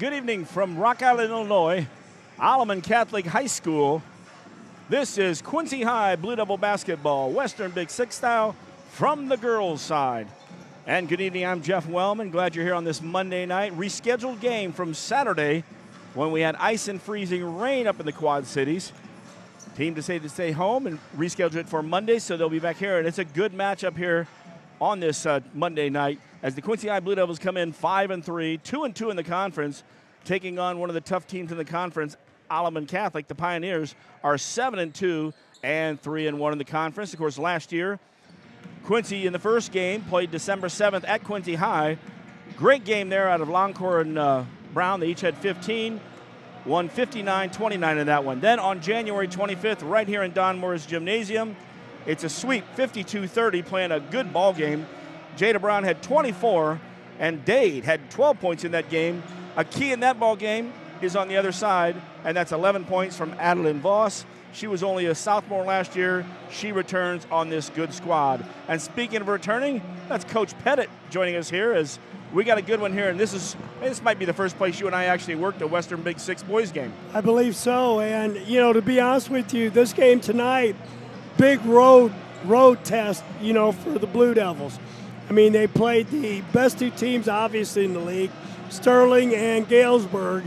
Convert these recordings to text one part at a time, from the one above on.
good evening from Rock Island, Illinois, Alleman Catholic High School. This is Quincy High Blue Devil basketball, Western Big Six style from the girls' side. And good evening, I'm Jeff Wellman. Glad you're here on this Monday night. Rescheduled game from Saturday when we had ice and freezing rain up in the Quad Cities. Team decided to stay home and reschedule it for Monday, so they'll be back here. And it's a good matchup here on this Monday night as the Quincy High Blue Devils come in 5-3, 2-2 in the conference, taking on one of the tough teams in the conference, Alleman Catholic. The Pioneers are 7-2 and 3-1 in the conference. Of course, last year, Quincy in the first game played December 7th at Quincy High. Great game there out of Longcore and Brown. They each had 15, won 59-29 in that one. Then on January 25th, right here in Don Moore's Gymnasium, it's a sweep, 52-30, playing a good ball game. Jada Brown had 24, and Dade had 12 points in that game. A key in that ball game is on the other side, and that's 11 points from Adeline Voss. She was only a sophomore last year. She returns on this good squad. And speaking of returning, that's Coach Pettit joining us here as we got a good one here. And this might be the first place you and I actually worked a Western Big Six boys game. I believe so. And, to be honest with you, this game tonight, big road test, for the Blue Devils. I mean, they played the best two teams, obviously, in the league, Sterling and Galesburg,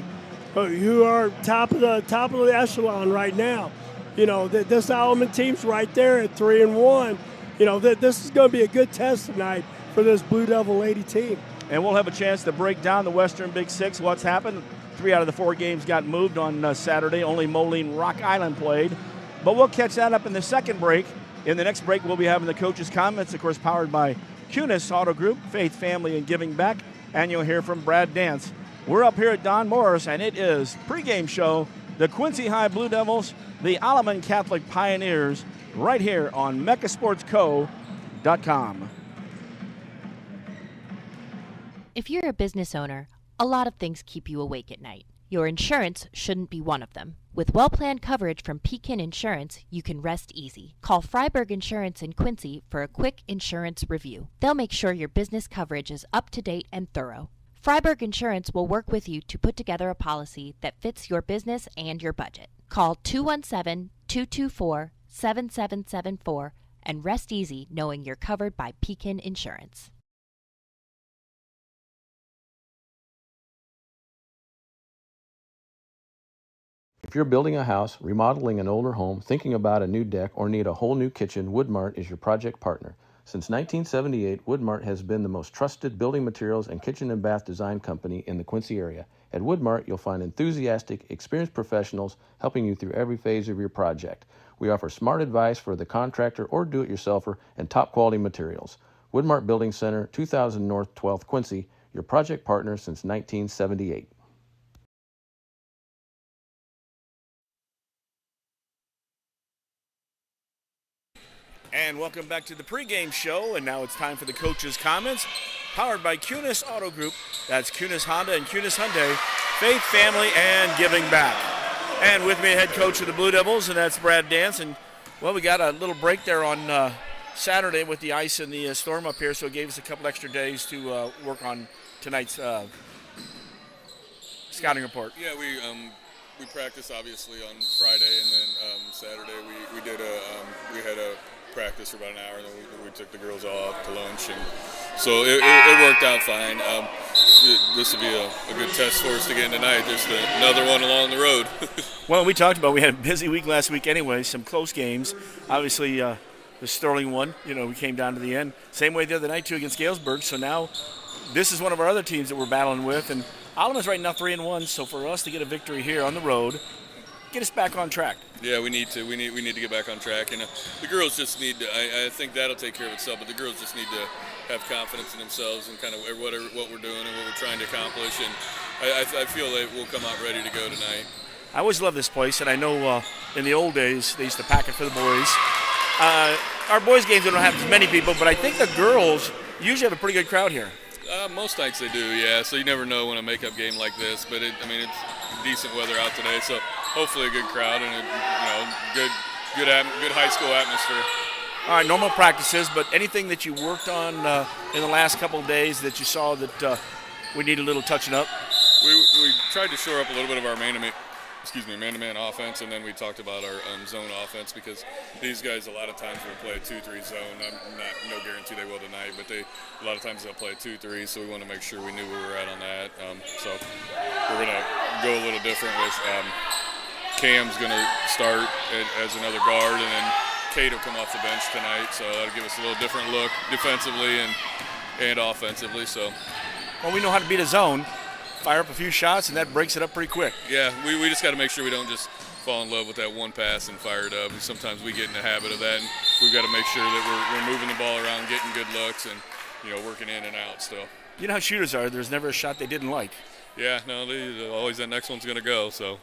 who are top of the echelon right now. This Alleman team's right there at 3-1. This is going to be a good test tonight for this Blue Devil Lady team. And we'll have a chance to break down the Western Big Six, what's happened. 3 out of the 4 games got moved on Saturday. Only Moline Rock Island played. But we'll catch that up in the second break. In the next break, we'll be having the coaches' comments, of course, powered by QHS Auto Group, Faith, Family, and Giving Back. And you'll hear from Brad Dance. We're up here at Don Morris, and it is pregame show. The Quincy High Blue Devils, the Alleman Catholic Pioneers, right here on mechasportsco.com. If you're a business owner, a lot of things keep you awake at night. Your insurance shouldn't be one of them. With well-planned coverage from Pekin Insurance, you can rest easy. Call Freiberg Insurance in Quincy for a quick insurance review. They'll make sure your business coverage is up to date and thorough. Freiberg Insurance will work with you to put together a policy that fits your business and your budget. Call 217-224-7774 and rest easy knowing you're covered by Pekin Insurance. If you're building a house, remodeling an older home, thinking about a new deck, or need a whole new kitchen, Woodmart is your project partner. Since 1978, Woodmart has been the most trusted building materials and kitchen and bath design company in the Quincy area. At Woodmart, you'll find enthusiastic, experienced professionals helping you through every phase of your project. We offer smart advice for the contractor or do-it-yourselfer and top-quality materials. Woodmart Building Center, 2000 North 12th, Quincy, your project partner since 1978. And welcome back to the pregame show, and now it's time for the coaches' comments, powered by QHS Auto Group. That's QHS Honda and QHS Hyundai, Faith, Family, and Giving Back. And with me, head coach of the Blue Devils, and that's Brad Dance. And, well, we got a little break there on Saturday with the ice and the storm up here, so it gave us a couple extra days to work on tonight's scouting report. Yeah, we practiced, obviously, on Friday, and then Saturday we had a practice for about an hour, and then we took the girls all out to lunch, and so it worked out fine. This will be a good test for us to get in tonight. Just another one along the road. Well, we talked about we had a busy week last week anyway, some close games. Obviously, the Sterling one, we came down to the end. Same way the other night, too, against Galesburg. So now this is one of our other teams that we're battling with, and Alleman's right now 3-1, so for us to get a victory here on the road, get us back on track. Yeah, we need to. We need to get back on track, and the girls just need to. I think that'll take care of itself. But the girls just need to have confidence in themselves and kind of what we're doing and what we're trying to accomplish. And I feel they will come out ready to go tonight. I always love this place, and I know in the old days they used to pack it for the boys. Our boys' games, they don't have as many people, but I think the girls usually have a pretty good crowd here. Most nights they do, yeah. So you never know when a makeup game like this, but it's decent weather out today, so hopefully a good crowd and good high school atmosphere. All right, normal practices, but anything that you worked on in the last couple of days that you saw that we need a little touching up? we tried to shore up a little bit of our man-to-man offense, and then we talked about our zone offense, because these guys a lot of times will play a 2-3 zone. No guarantee they will tonight, but a lot of times they'll play a 2-3, so we want to make sure we knew where we were at on that. So we're going to go a little different with Cam's going to start as another guard, and then Kate will come off the bench tonight, so that'll give us a little different look defensively and offensively. So, well, we know how to beat a zone. Fire up a few shots, and that breaks it up pretty quick. Yeah, we just got to make sure we don't just fall in love with that one pass and fire it up. And sometimes we get in the habit of that, and we've got to make sure that we're moving the ball around, getting good looks, and working in and out still. You know how shooters are. There's never a shot they didn't like. Yeah, no, always that next one's going to go. So.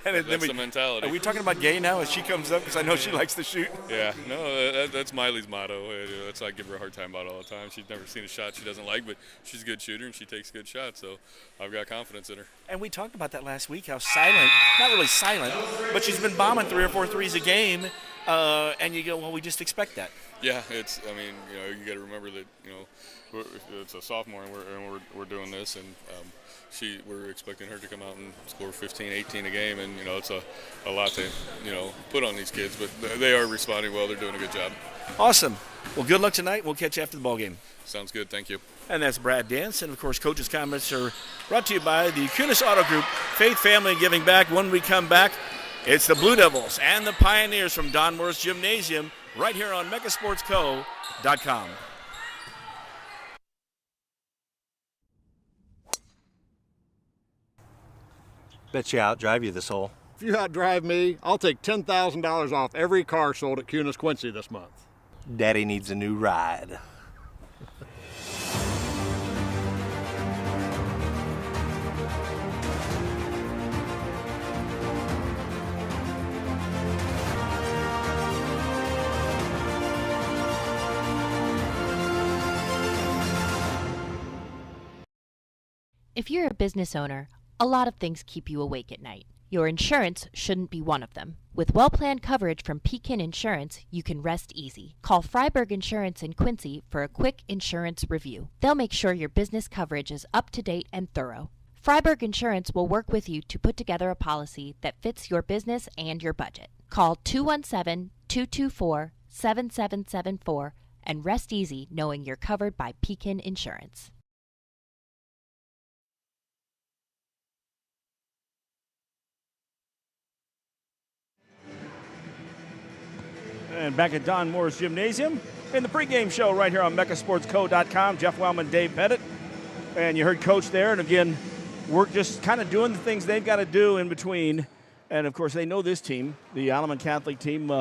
And that's the mentality. Are we talking about Gay now as she comes up? Because I know she likes to shoot. Yeah, no, that's Miley's motto. That's I give her a hard time about all the time. She's never seen a shot she doesn't like, but she's a good shooter and she takes good shots, so I've got confidence in her. And we talked about that last week, how silent, not really silent, but she's been bombing 3 or 4 threes a game, and you go, well, we just expect that. Yeah, you got to remember that, it's a sophomore and we're doing this, and we're expecting her to come out and score 15, 18 a game, and it's a lot to put on these kids, but they are responding well. They're doing a good job. Awesome. Well, good luck tonight. We'll catch you after the ball game. Sounds good. Thank you. And that's Brad Dance. And of course, coach's comments are brought to you by the QHS Auto Group, Faith, Family, and Giving Back. When we come back, it's the Blue Devils and the Pioneers from Don Morris Gymnasium right here on megasportsco.com. Bet you outdrive you this hole. If you outdrive me, I'll take $10,000 off every car sold at QHS Quincy this month. Daddy needs a new ride. If you're a business owner, a lot of things keep you awake at night. Your insurance shouldn't be one of them. With well-planned coverage from Pekin Insurance, you can rest easy. Call Freiberg Insurance in Quincy for a quick insurance review. They'll make sure your business coverage is up to date and thorough. Freiberg Insurance will work with you to put together a policy that fits your business and your budget. Call 217-224-7774 and rest easy knowing you're covered by Pekin Insurance. And back at Don Morris Gymnasium in the pregame show right here on megasportsco.com. Jeff Wellman, Dave Pettit. And you heard Coach there. And again, we're just kind of doing the things they've got to do in between. And, of course, they know this team, the Alleman Catholic team.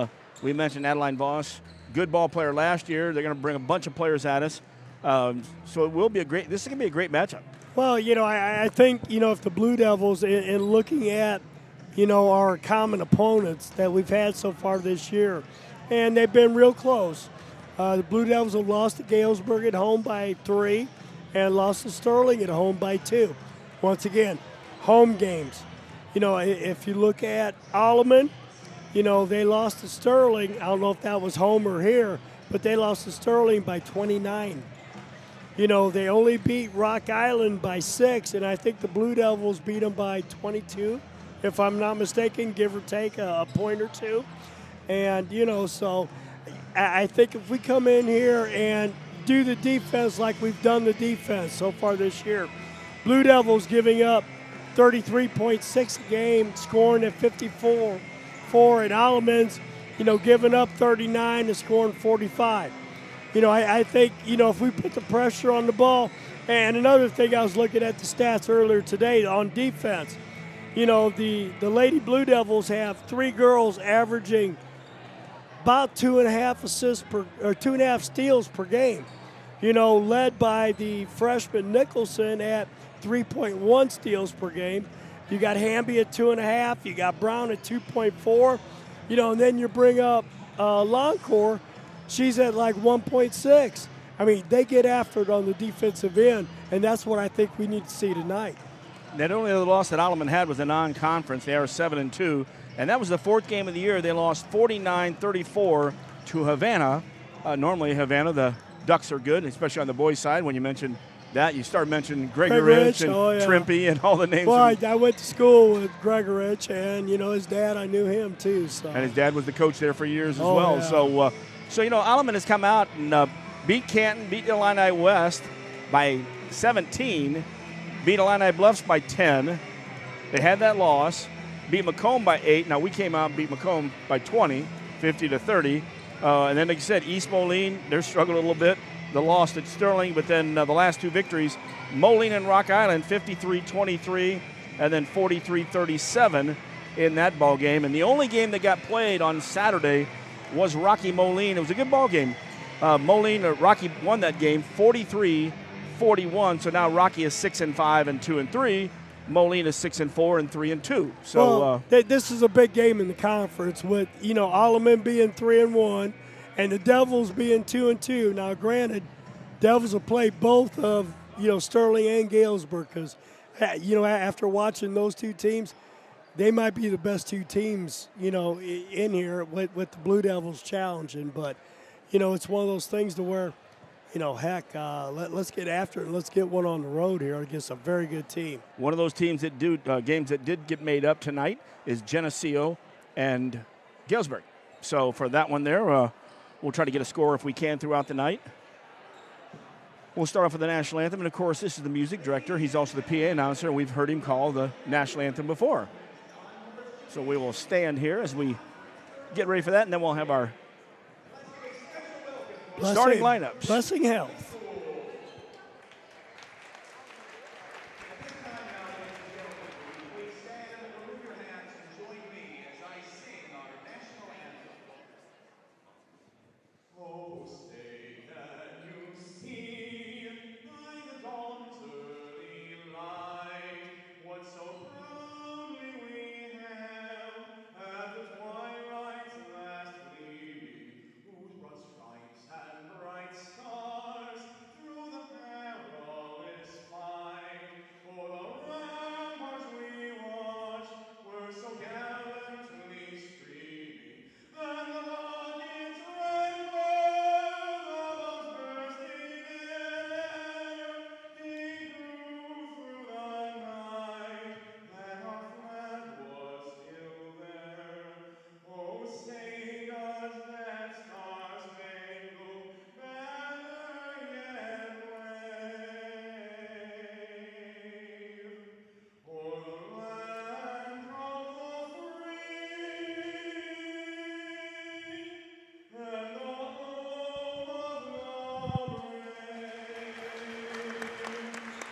We mentioned Adeline Voss, good ball player last year. They're going to bring a bunch of players at us. So it will be this is going to be a great matchup. Well, I think, if the Blue Devils, in looking at, our common opponents that we've had so far this year, and they've been real close. The Blue Devils have lost to Galesburg at home by 3 and lost to Sterling at home by 2. Once again, home games. If you look at Alleman, they lost to Sterling. I don't know if that was home or here, but they lost to Sterling by 29. They only beat Rock Island by 6, and I think the Blue Devils beat them by 22, if I'm not mistaken, give or take a point or two. And, so I think if we come in here and do the defense like we've done the defense so far this year, Blue Devils giving up 33.6 a game, scoring at 54, and Alleman's, giving up 39 and scoring 45. I think, if we put the pressure on the ball, and another thing, I was looking at the stats earlier today on defense. The Lady Blue Devils have 3 girls averaging about 2.5 assists or 2.5 steals per game. Led by the freshman Nicholson at 3.1 steals per game. You got Hamby at 2.5. You got Brown at 2.4. And then you bring up Longcore. She's at like 1.6. I mean, they get after it on the defensive end, and that's what I think we need to see tonight. That only other loss that Alleman had was a non-conference. They are 7-2, and that was the 4th game of the year. They lost 49-34 to Havana. Normally, Havana, the Ducks are good, especially on the boys' side. When you mentioned That you start mentioning Greg Gregorich Rich, and oh, yeah. Trimpy and all the names. Well, I went to school with Gregorich, and his dad, I knew him too. So. And his dad was the coach there for years as Oh, well. yeah. So Alleman has come out and beat Canton, beat Illini West by 17, beat Illini Bluffs by 10. They had that loss, beat Macomb by 8. Now we came out and beat Macomb by 20, 50-30. And then, like you said, East Moline, they're struggling a little bit. The loss at Sterling, but then the last two victories, Moline and Rock Island, 53-23, and then 43-37 in that ball game. And the only game that got played on Saturday was Rocky Moline. It was a good ball game. Rocky won that game 43-41. So now Rocky is 6-5 and 2-3. Moline is 6-4 and 3-2. So this is a big game in the conference with Alleman being 3-1. And the Devils being 2-2. Now, granted, Devils will play both of Sterling and Galesburg because after watching those two teams, they might be the best two teams in here with the Blue Devils challenging. But it's one of those things to where let's get after it and let's get one on the road here against a very good team. One of those teams that games that did get made up tonight is Geneseo and Galesburg. So for that one there. We'll try to get a score if we can throughout the night. We'll start off with the national anthem, and of course, this is the music director. He's also the PA announcer, and we've heard him call the national anthem before. So we will stand here as we get ready for that, and then we'll have our starting lineups. Blessing Health.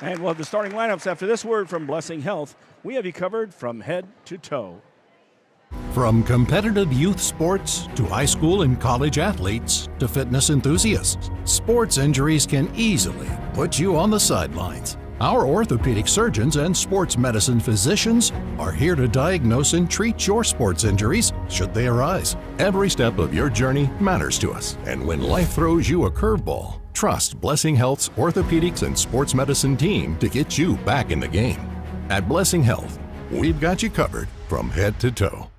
And we'll have the starting lineups after this word from Blessing Health. We have you covered from head to toe. From competitive youth sports to high school and college athletes to fitness enthusiasts, sports injuries can easily put you on the sidelines. Our orthopedic surgeons and sports medicine physicians are here to diagnose and treat your sports injuries should they arise. Every step of your journey matters to us, and when life throws you a curveball, trust Blessing Health's orthopedics and sports medicine team to get you back in the game. At Blessing Health, we've got you covered from head to toe.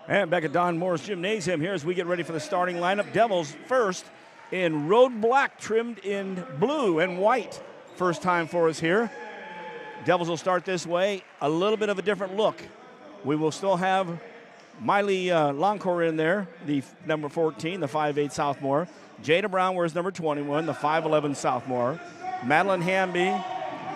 And back at Don Morris Gymnasium here as we get ready for the starting lineup. Devils first in road black trimmed in blue and white. First time for us here. Devils will start this way. A little bit of a different look. We will still have Miley Longcore in there, the number 14, the 5'8 sophomore. Jada Brown wears number 21, the 5'11 sophomore. Madeline Hamby,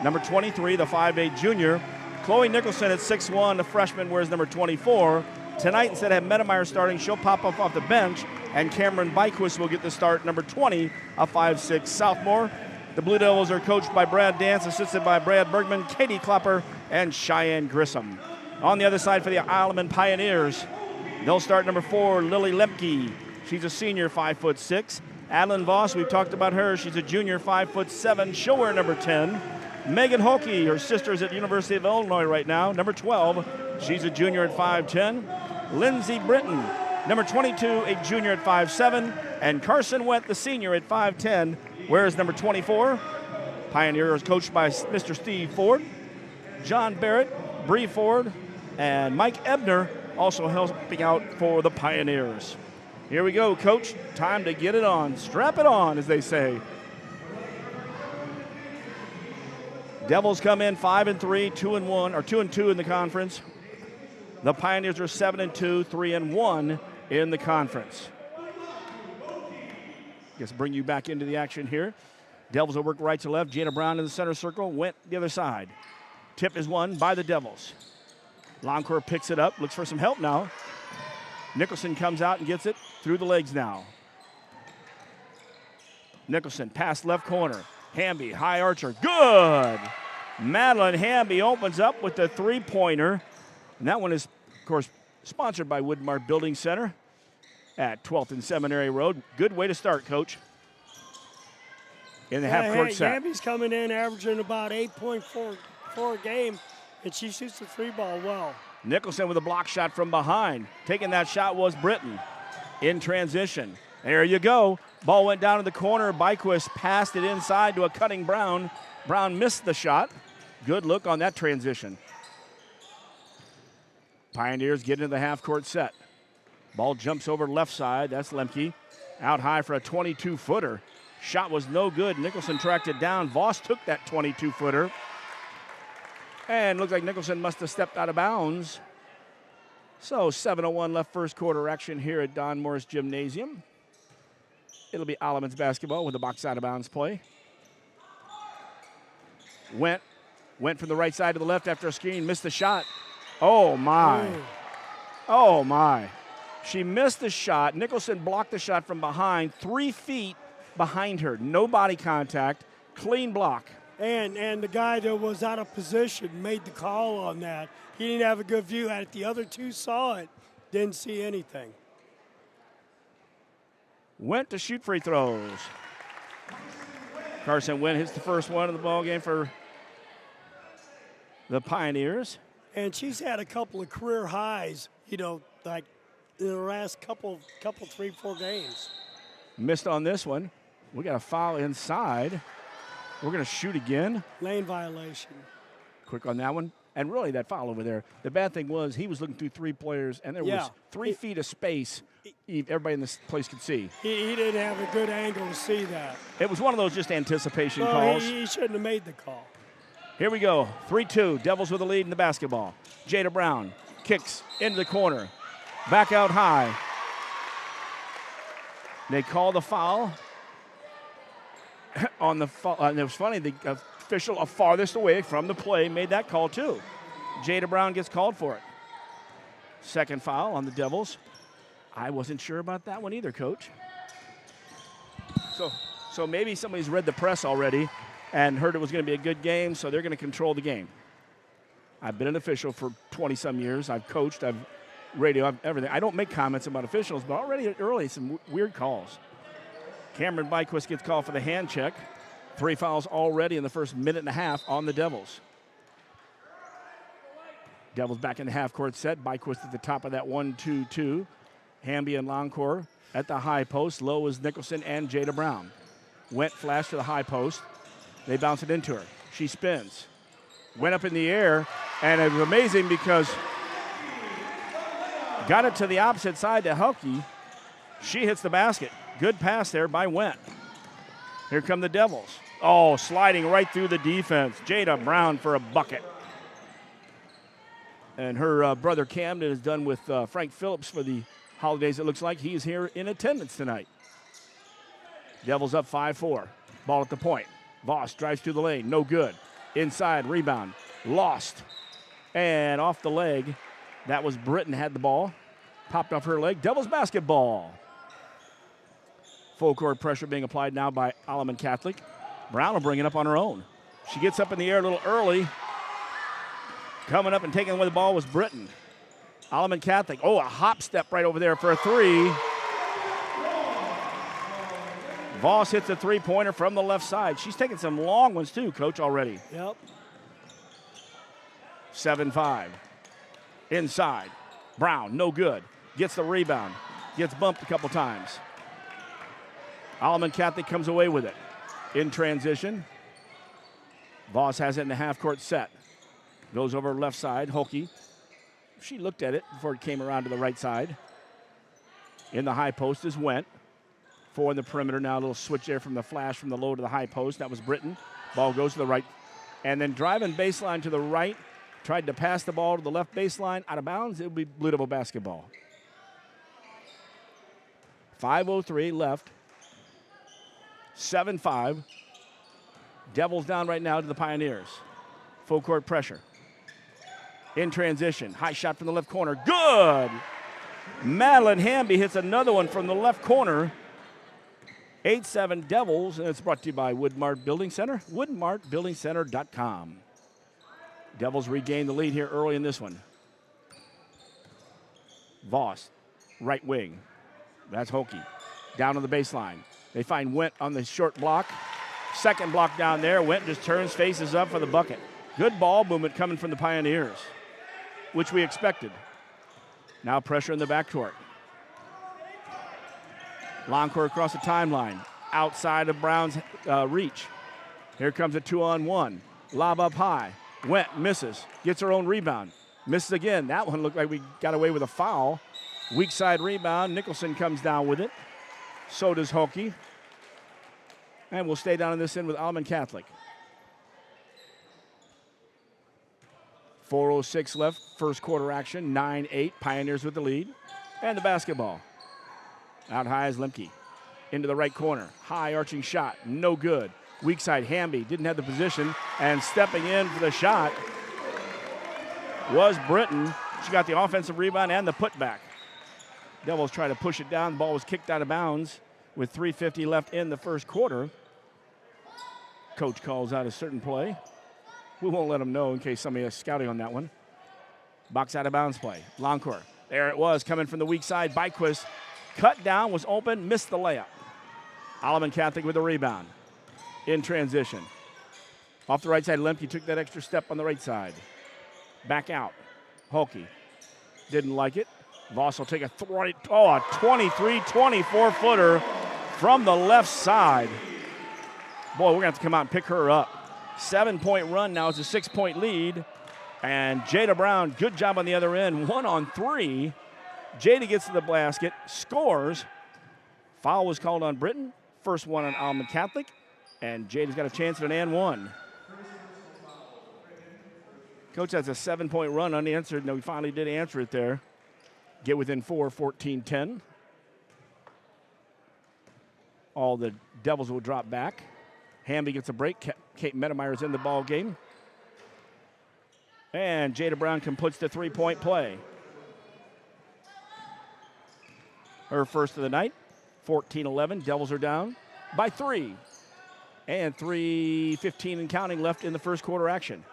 number 23, the 5'8 junior. Chloe Nicholson at 6'1, the freshman, wears number 24. Tonight, instead of Medemeyer starting, she'll pop up off the bench, and Cameron Byquist will get the start, number 20, a 5'6 sophomore. The Blue Devils are coached by Brad Dance, assisted by Brad Bergman, Katie Klopper, and Cheyenne Grissom. On the other side for the Alleman Pioneers, they'll start number 4, Lily Lemke. She's a senior, 5'6". Adeline Voss, we've talked about her. She's a junior, 5'7". She'll wear number 10. Megan Holke, her sister's at the University of Illinois right now, number 12. She's a junior at 5'10". Lindsey Britton, number 22, a junior at 5'7". And Carson Went, the senior at 5'10", wears number 24. Pioneer is coached by Mr. Steve Ford. John Barrett, Bree Ford, and Mike Ebner also helping out for the Pioneers. Here we go, Coach. Time to get it on. Strap it on, as they say. Devils come in 5-3, 2-1, or 2-2 in the conference. The Pioneers are 7-2, 3-1 in the conference. Guess bring you back into the action here. Devils will work right to left. Jada Brown in the center circle, went the other side. Tip is won by the Devils. Longcourt picks it up, looks for some help now. Nicholson comes out and gets it through the legs now. Nicholson, pass left corner. Hamby, high archer, good! Madeline Hamby opens up with the three-pointer. And that one is, of course, sponsored by Woodmart Building Center at 12th and Seminary Road. Good way to start, Coach. In the half-court set. Hamby's coming in averaging about 8.4 a game, and she shoots the three ball well. Nicholson with a block shot from behind. Taking that shot was Britton in transition. There you go. Ball went down to the corner. Byquist passed it inside to a cutting Brown. Brown missed the shot. Good look on that transition. Pioneers get into the half-court set. Ball jumps over left side. That's Lemke. Out high for a 22-footer. Shot was no good. Nicholson tracked it down. Voss took that 22-footer. And looks like Nicholson must have stepped out of bounds. So 7:01 left first quarter action here at Don Morris Gymnasium. It'll be Alleman's basketball with a box out of bounds play. Went from the right side to the left after a screen. Missed the shot. Oh, my. Ooh. Oh, my. She missed the shot. Nicholson blocked the shot from behind, 3 feet behind her. No body contact. Clean block. And the guy that was out of position made the call on that. He didn't have a good view at it. The other two saw it, didn't see anything. Went to shoot free throws. Carson Went hits the first one of the ball game for the Pioneers. And she's had a couple of career highs, like in the last couple 3-4 games. Missed on this one. We got a foul inside. We're going to shoot again. Lane violation. Quick on that one. And really, that foul over there. The bad thing was he was looking through 3 players, and there was 3 feet of space everybody in this place could see. He didn't have a good angle to see that. It was one of those just anticipation calls. He shouldn't have made the call. Here we go. 3-2. Devils with the lead in the basketball. Jada Brown kicks into the corner. Back out high. They call the foul. On the and it was funny, the official farthest away from the play made that call too. Jada Brown gets called for it. Second foul on the Devils. I wasn't sure about that one either, Coach. So maybe somebody's read the press already and heard it was going to be a good game, so they're going to control the game. I've been an official for 20-some years. I've coached, I've radio, I've everything. I don't make comments about officials, but already early some weird calls. Cameron Byquist gets called for the hand check. 3 fouls already in the first minute and a half on the Devils. Devils back in the half-court set. Byquist at the top of that 1-2-2. Hamby and Longcore at the high post. Low is Nicholson and Jada Brown. Went flash to the high post. They bounce it into her. She spins. Went up in the air, and it was amazing because got it to the opposite side to Helke. She hits the basket. Good pass there by Went. Here come the Devils. Oh, sliding right through the defense. Jada Brown for a bucket. And her brother Camden is done with Frank Phillips for the holidays. It looks like he's here in attendance tonight. Devils up 5-4. Ball at the point. Voss drives through the lane. No good. Inside, rebound. Lost. And off the leg. That was Britton had the ball. Popped off her leg. Devils basketball. Full court pressure being applied now by Alleman Catholic. Brown will bring it up on her own. She gets up in the air a little early. Coming up and taking away the ball was Britton. Alleman Catholic. Oh, a hop step right over there for a 3. Voss hits a 3-pointer from the left side. She's taking some long ones too, Coach, already. Yep. 7-5. Inside. Brown, no good. Gets the rebound. Gets bumped a couple times. Alleman Catholic comes away with it. In transition. Voss has it in the half-court set. Goes over left side. Hulke. She looked at it before it came around to the right side. In the high post is Went. 4 in the perimeter now. A little switch there from the flash from the low to the high post. That was Britton. Ball goes to the right. And then driving baseline to the right. Tried to pass the ball to the left baseline. Out of bounds. It will be Blue Devil basketball. 5:03 left. 7-5. Devils down right now to the Pioneers. Full court pressure. In transition. High shot from the left corner. Good! Madeline Hamby hits another one from the left corner. 8-7 Devils, and it's brought to you by Woodmart Building Center, woodmartbuildingcenter.com. Devils regain the lead here early in this one. Voss, right wing. That's Hokie. Down on the baseline. They find Went on the short block. Second block down there. Went just turns, faces up for the bucket. Good ball movement coming from the Pioneers, which we expected. Now pressure in the backcourt. Longcourt across the timeline. Outside of Brown's reach. Here comes a 2-on-1. Lob up high. Went, misses. Gets her own rebound. Misses again. That one looked like we got away with a foul. Weak side rebound. Nicholson comes down with it. So does Hokie. And we'll stay down in this end with Alleman Catholic. 4:06 left, first quarter action, 9-8, Pioneers with the lead. And the basketball. Out high is Lemke. Into the right corner, high arching shot, no good. Weak side, Hamby, didn't have the position, and stepping in for the shot was Britton. She got the offensive rebound and the putback. Devils try to push it down, the ball was kicked out of bounds with 3:50 left in the first quarter. Coach calls out a certain play. We won't let them know in case somebody is scouting on that one. Box out of bounds play. Longcourt. There it was coming from the weak side. Byquist cut down, was open, missed the layup. Alleman Catholic with the rebound. In transition. Off the right side, Lemke took that extra step on the right side. Back out. Hokie didn't like it. Voss will take a 23-24 footer from the left side. Boy, we're going to have to come out and pick her up. 7-point run now. It's a 6-point lead. And Jada Brown, good job on the other end. 1 on 3. Jada gets to the basket, scores. Foul was called on Britton. First one on Alleman Catholic. And Jada's got a chance at an and one. Coach has a 7-point run unanswered. No, he finally did answer it there. Get within 4, 14-10. All the Devils will drop back. Hamby gets a break. Kate Metameyer's in the ball game. And Jada Brown completes the 3-point play. Her first of the night. 14-11. Devils are down by 3. And 3:15 and counting left in the first quarter action.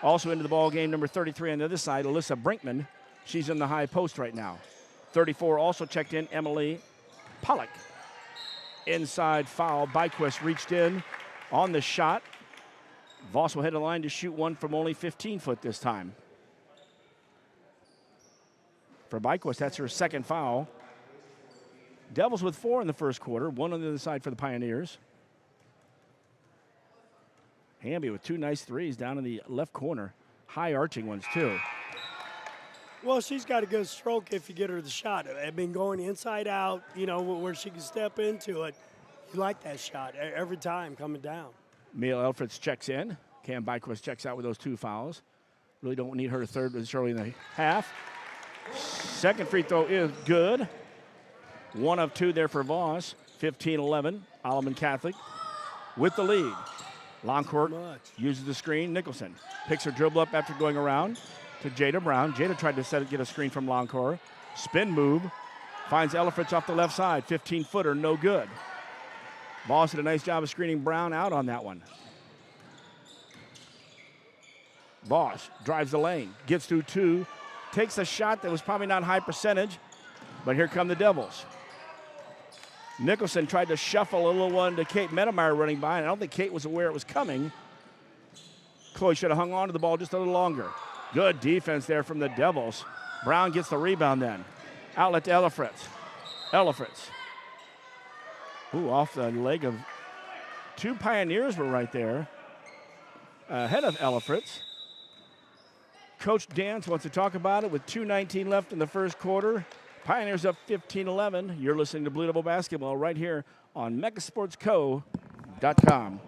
Also into the ball game, number 33 on the other side, Alyssa Brinkman. She's in the high post right now. 34 also checked in, Emily Pollock. Inside foul. Byquist reached in on the shot. Voss will head the line to shoot one from only 15 foot this time. For Byquist, that's her second foul. Devils with 4 in the first quarter, 1 on the other side for the Pioneers. Hamby with 2 nice threes down in the left corner. High arching ones too. Well, she's got a good stroke if you get her the shot. I've been going inside out, you know, where she can step into it. You like that shot every time coming down. Mia Elfritz checks in. Cam Byquist checks out with those 2 fouls. Really don't need her third this early in the half. Second free throw is good. 1 of 2 there for Voss. 15-11. Alleman Catholic with the lead. Longcourt uses the screen. Nicholson picks her dribble up after going around to Jada Brown. Jada tried to get a screen from Longcourt. Spin move. Finds Elfritz off the left side. 15-footer, no good. Voss did a nice job of screening Brown out on that one. Voss drives the lane. Gets through 2. Takes a shot that was probably not high percentage. But here come the Devils. Nicholson tried to shuffle a little one to Kate Medemeyer running by, and I don't think Kate was aware it was coming. Chloe should have hung on to the ball just a little longer. Good defense there from the Devils. Brown gets the rebound then. Outlet to Elfritz. Elfritz. Ooh, off the leg of 2 Pioneers were right there. Ahead of Elfritz. Coach Dance wants to talk about it with 2:19 left in the first quarter. Pioneers up 15-11. You're listening to Blue Devil Basketball right here on megasportsco.com.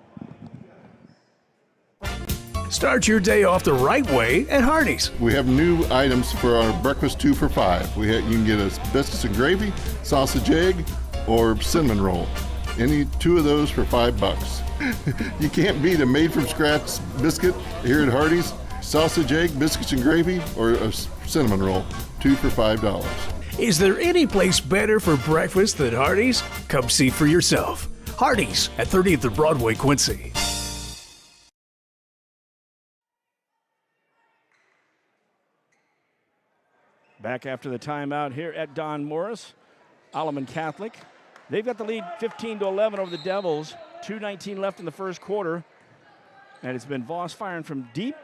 Start your day off the right way at Hardee's. We have new items for our breakfast 2 for $5. You can get a biscuits and gravy, sausage egg, or cinnamon roll. Any 2 of those for $5. You can't beat a made-from-scratch biscuit here at Hardee's. Sausage egg, biscuits and gravy, or a cinnamon roll. 2 for $5. Is there any place better for breakfast than Hardee's? Come see for yourself. Hardee's at 30th and Broadway, Quincy. Back after the timeout here at Don Morris, Alleman Catholic. They've got the lead 15-11 over the Devils. 2:19 left in the first quarter. And it's been Voss firing from deep.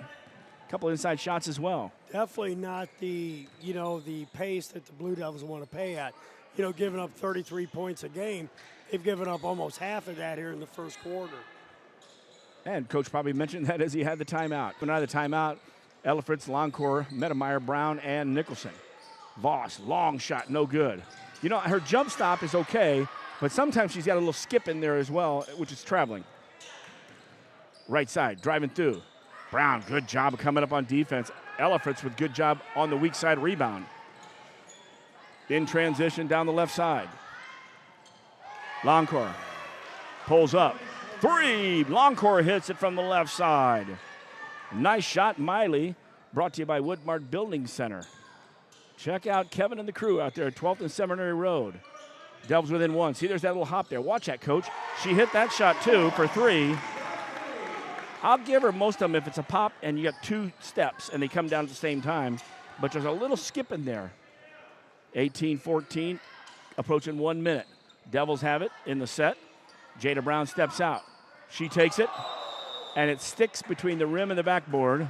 A couple inside shots as well. Definitely not the pace that the Blue Devils want to pay at. Giving up 33 points a game. They've given up almost half of that here in the first quarter. And Coach probably mentioned that as he had the timeout. When out of the timeout, Ellifritz, Loncourt, Medemeyer, Brown, and Nicholson. Voss, long shot, no good. Her jump stop is okay, but sometimes she's got a little skip in there as well, which is traveling. Right side, driving through. Brown, good job of coming up on defense. Ellifritz with good job on the weak side rebound. In transition down the left side. Loncourt pulls up. 3, Loncourt hits it from the left side. Nice shot, Miley, brought to you by Woodmart Building Center. Check out Kevin and the crew out there at 12th and Seminary Road. Devils within 1. See, there's that little hop there. Watch that, Coach. She hit that shot, too, for 3. I'll give her most of them if it's a pop and you got 2 steps and they come down at the same time. But there's a little skip in there. 18-14, approaching 1 minute. Devils have it in the set. Jada Brown steps out. She takes it, and it sticks between the rim and the backboard.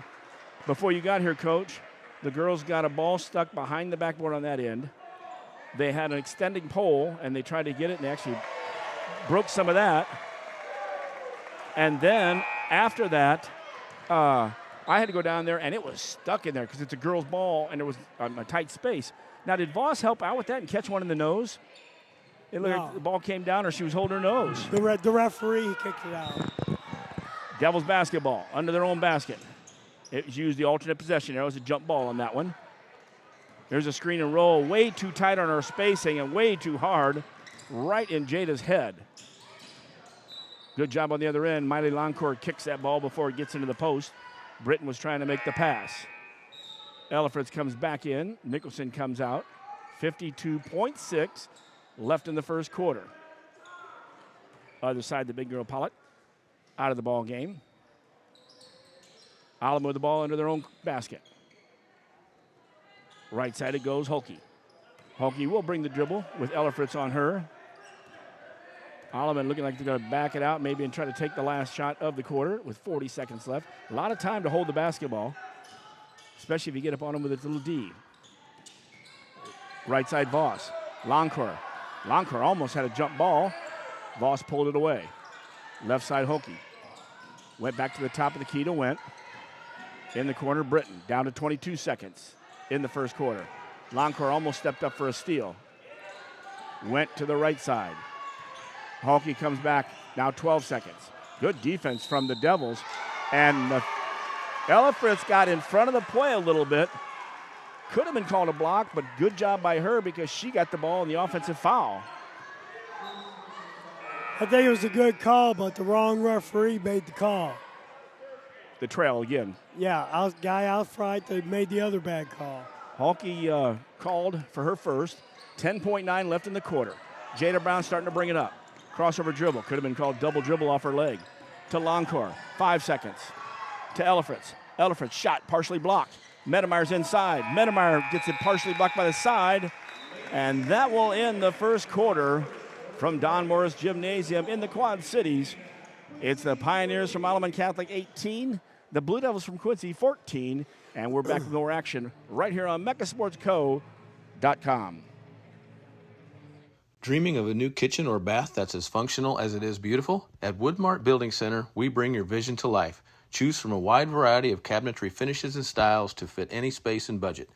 Before you got here, Coach, the girls got a ball stuck behind the backboard on that end. They had an extending pole, and they tried to get it, and they actually broke some of that. And then after that, I had to go down there, and it was stuck in there because it's a girl's ball, and it was a tight space. Now, did Voss help out with that and catch one in the nose? It looked like the ball came down, or she was holding her nose. The referee kicked it out. Devils basketball under their own basket. It used the alternate possession arrow as a jump ball on that one. There's a screen and roll, way too tight on her spacing and way too hard, right in Jada's head. Good job on the other end. Miley Loncourt kicks that ball before it gets into the post. Britton was trying to make the pass. Ellifritz comes back in. Nicholson comes out. 52.6 left in the first quarter. Other side, the big girl Pollitt out of the ball game. Alleman with the ball under their own basket. Right side it goes, Holke. Holke will bring the dribble with Ellifritz on her. Alleman looking like they're going to back it out maybe and try to take the last shot of the quarter with 40 seconds left. A lot of time to hold the basketball, especially if you get up on them with its little D. Right side Voss. Loncourt. Loncourt almost had a jump ball. Voss pulled it away. Left side Holke. Went back to the top of the key to Went. In the corner, Britton. Down to 22 seconds in the first quarter. Loncourt almost stepped up for a steal. Went to the right side. Holke comes back, now 12 seconds. Good defense from the Devils. And Ellifritz got in front of the play a little bit. Could have been called a block, but good job by her because she got the ball in the offensive foul. I think it was a good call, but the wrong referee made the call. The trail again. Yeah, guy out front, they made the other bad call. Holke called for her first. 10.9 left in the quarter. Jada Brown starting to bring it up. Crossover dribble. Could have been called double dribble off her leg. To Loncourt. 5 seconds. To Ellifritz. Ellifritz shot partially blocked. Medemeyer's inside. Medemeyer gets it partially blocked by the side. And that will end the first quarter from Don Morris Gymnasium in the Quad Cities. It's the Pioneers from Alleman Catholic 18, the Blue Devils from Quincy 14, and we're back with more action right here on megasportsco.com. Dreaming of a new kitchen or bath that's as functional as it is beautiful? At Woodmart Building Center, we bring your vision to life. Choose from a wide variety of cabinetry finishes and styles to fit any space and budget.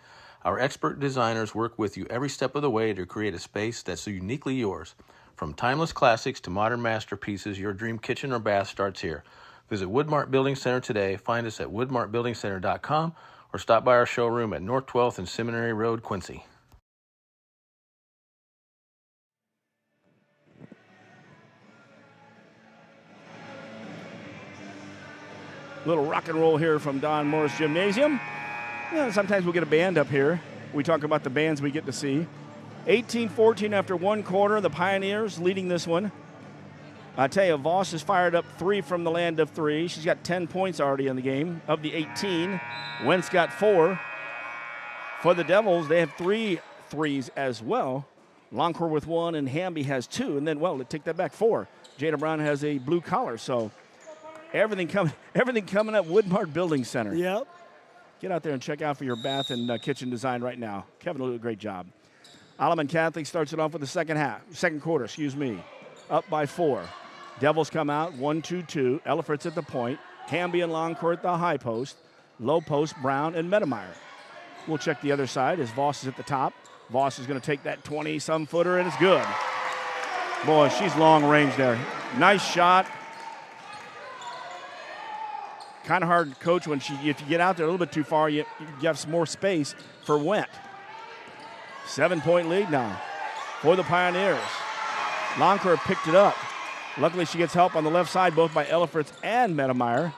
Our expert designers work with you every step of the way to create a space that's uniquely yours. From timeless classics to modern masterpieces, your dream kitchen or bath starts here. Visit Woodmart Building Center today. Find us at woodmartbuildingcenter.com or stop by our showroom at North 12th and Seminary Road, Quincy. Little rock and roll here from Don Morris Gymnasium. Sometimes we'll get a band up here. We talk about the bands we get to see. 18-14 after one quarter. The Pioneers leading this one. I tell you, Voss has fired up 3 from the land of 3. She's got 10 points already in the game. Of the 18, Wentz got 4. For the Devils, they have 3 threes as well. Longcore with 1, and Hamby has 2. And then, to take that back, 4. Jada Brown has a blue collar. So everything coming up Woodmart Building Center. Yep. Get out there and check out for your bath and kitchen design right now. Kevin will do a great job. Alleman Catholic starts it off with the second quarter, up by 4. Devils come out 1-2-2. Ellifritz at the point. Hamby and Longcourt at the high post. Low post, Brown and Medemeyer. We'll check the other side as Voss is at the top. Voss is going to take that 20-some footer, and it's good. Boy, she's long range there. Nice shot. Kind of hard to coach if you get out there a little bit too far, you have some more space for Went. 7-point lead now for the Pioneers. Longcourt picked it up. Luckily, she gets help on the left side, both by Ellifritz and Medemeyer.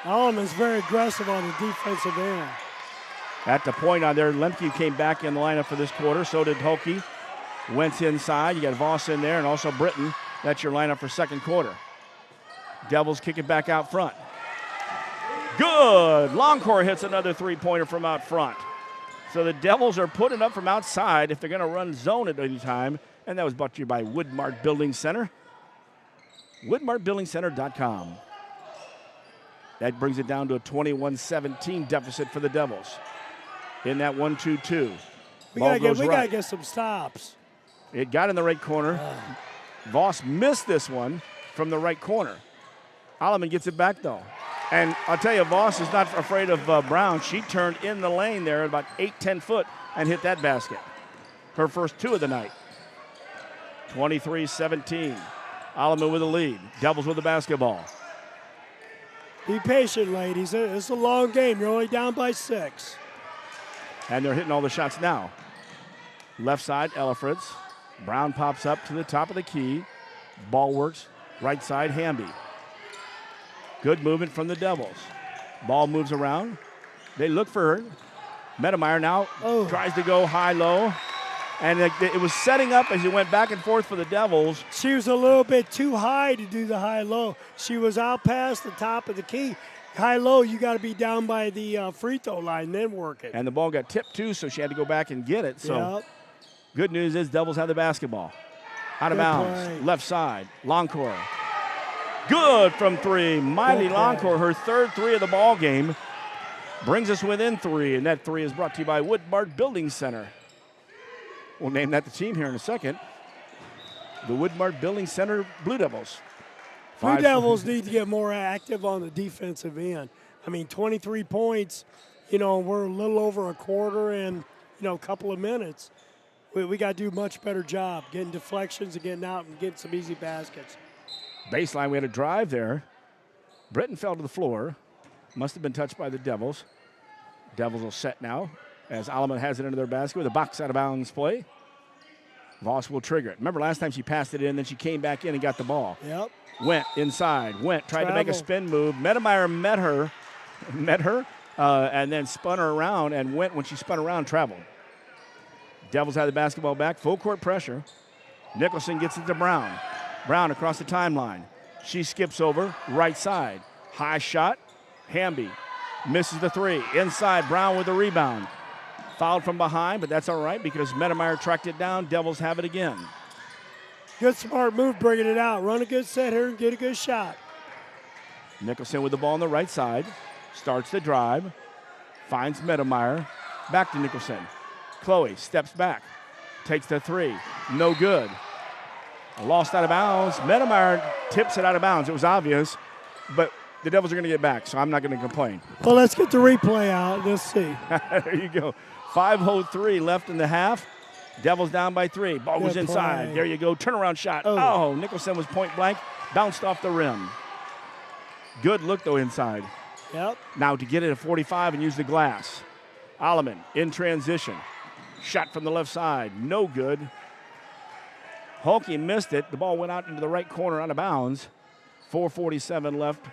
Alleman's very aggressive on the defensive end. At the point on there, Lemke came back in the lineup for this quarter. So did Hokie. Wentz inside. You got Voss in there, and also Britton. That's your lineup for second quarter. Devils kick it back out front. Good! Longcore hits another three-pointer from out front. So the Devils are putting up from outside if they're going to run zone at any time. And that was brought to you by Woodmart Building Center. WoodmartBuildingCenter.com. That brings it down to a 21-17 deficit for the Devils. In that 1-2-2. We gotta get some stops. It got in the right corner. Voss missed this one from the right corner. Alleman gets it back, though. And I'll tell you, Voss is not afraid of Brown. She turned in the lane there about 8-10 foot and hit that basket. Her first 2 of the night. 23-17. Alleman with the lead. Devils with the basketball. Be patient, ladies. It's a long game. You're only down by 6. And they're hitting all the shots now. Left side, Ellifritz. Brown pops up to the top of the key. Ball works. Right side, Hamby. Good movement from the Devils. Ball moves around. They look for her. Medemeyer now tries to go high-low. And it was setting up as he went back and forth for the Devils. She was a little bit too high to do the high-low. She was out past the top of the key. High-low, you got to be down by the free throw line, then work it. And the ball got tipped, too, so she had to go back and get it. So Good news is Devils have the basketball. Out of bounds, left side, Longcore. Good from 3. Miley Longcore, her third 3 of the ball game, brings us within 3, and that 3 is brought to you by Woodmart Building Center. We'll name that the team here in a second. The Woodmart Building Center Blue Devils. Blue Devils need to get more active on the defensive end. I mean, 23 points, we're a little over a quarter and, a couple of minutes. We got to do a much better job getting deflections and getting out and getting some easy baskets. Baseline, we had a drive there. Britton fell to the floor. Must have been touched by the Devils. Devils will set now as Alleman has it into their basket with a box out of bounds play. Voss will trigger it. Remember last time she passed it in, then she came back in and got the ball. Yep. Went inside. Tried to make a spin move. Medemeyer met her, and then spun her around, and when she spun around, traveled. Devils have the basketball back. Full court pressure. Nicholson gets it to Brown. Brown across the timeline. She skips over, right side. High shot. Hamby misses the 3. Inside, Brown with the rebound. Fouled from behind, but that's all right because Medemeyer tracked it down. Devils have it again. Good smart move bringing it out. Run a good set here and get a good shot. Nicholson with the ball on the right side. Starts the drive. Finds Medemeyer. Back to Nicholson. Chloe steps back. Takes the 3. No good. Lost out of bounds. Medemeyer tips it out of bounds. It was obvious, but the Devils are going to get back, so I'm not going to complain. Well, let's get the replay out. Let's see. There you go. 5:03 left in the half. Devils down by 3. Ball goes inside. Play. There you go. Turnaround shot. Oh, Nicholson was point blank. Bounced off the rim. Good look, though, inside. Yep. Now to get it at 45 and use the glass. Alleman in transition. Shot from the left side. No good. Hulke missed it. The ball went out into the right corner out of bounds. 4:47 left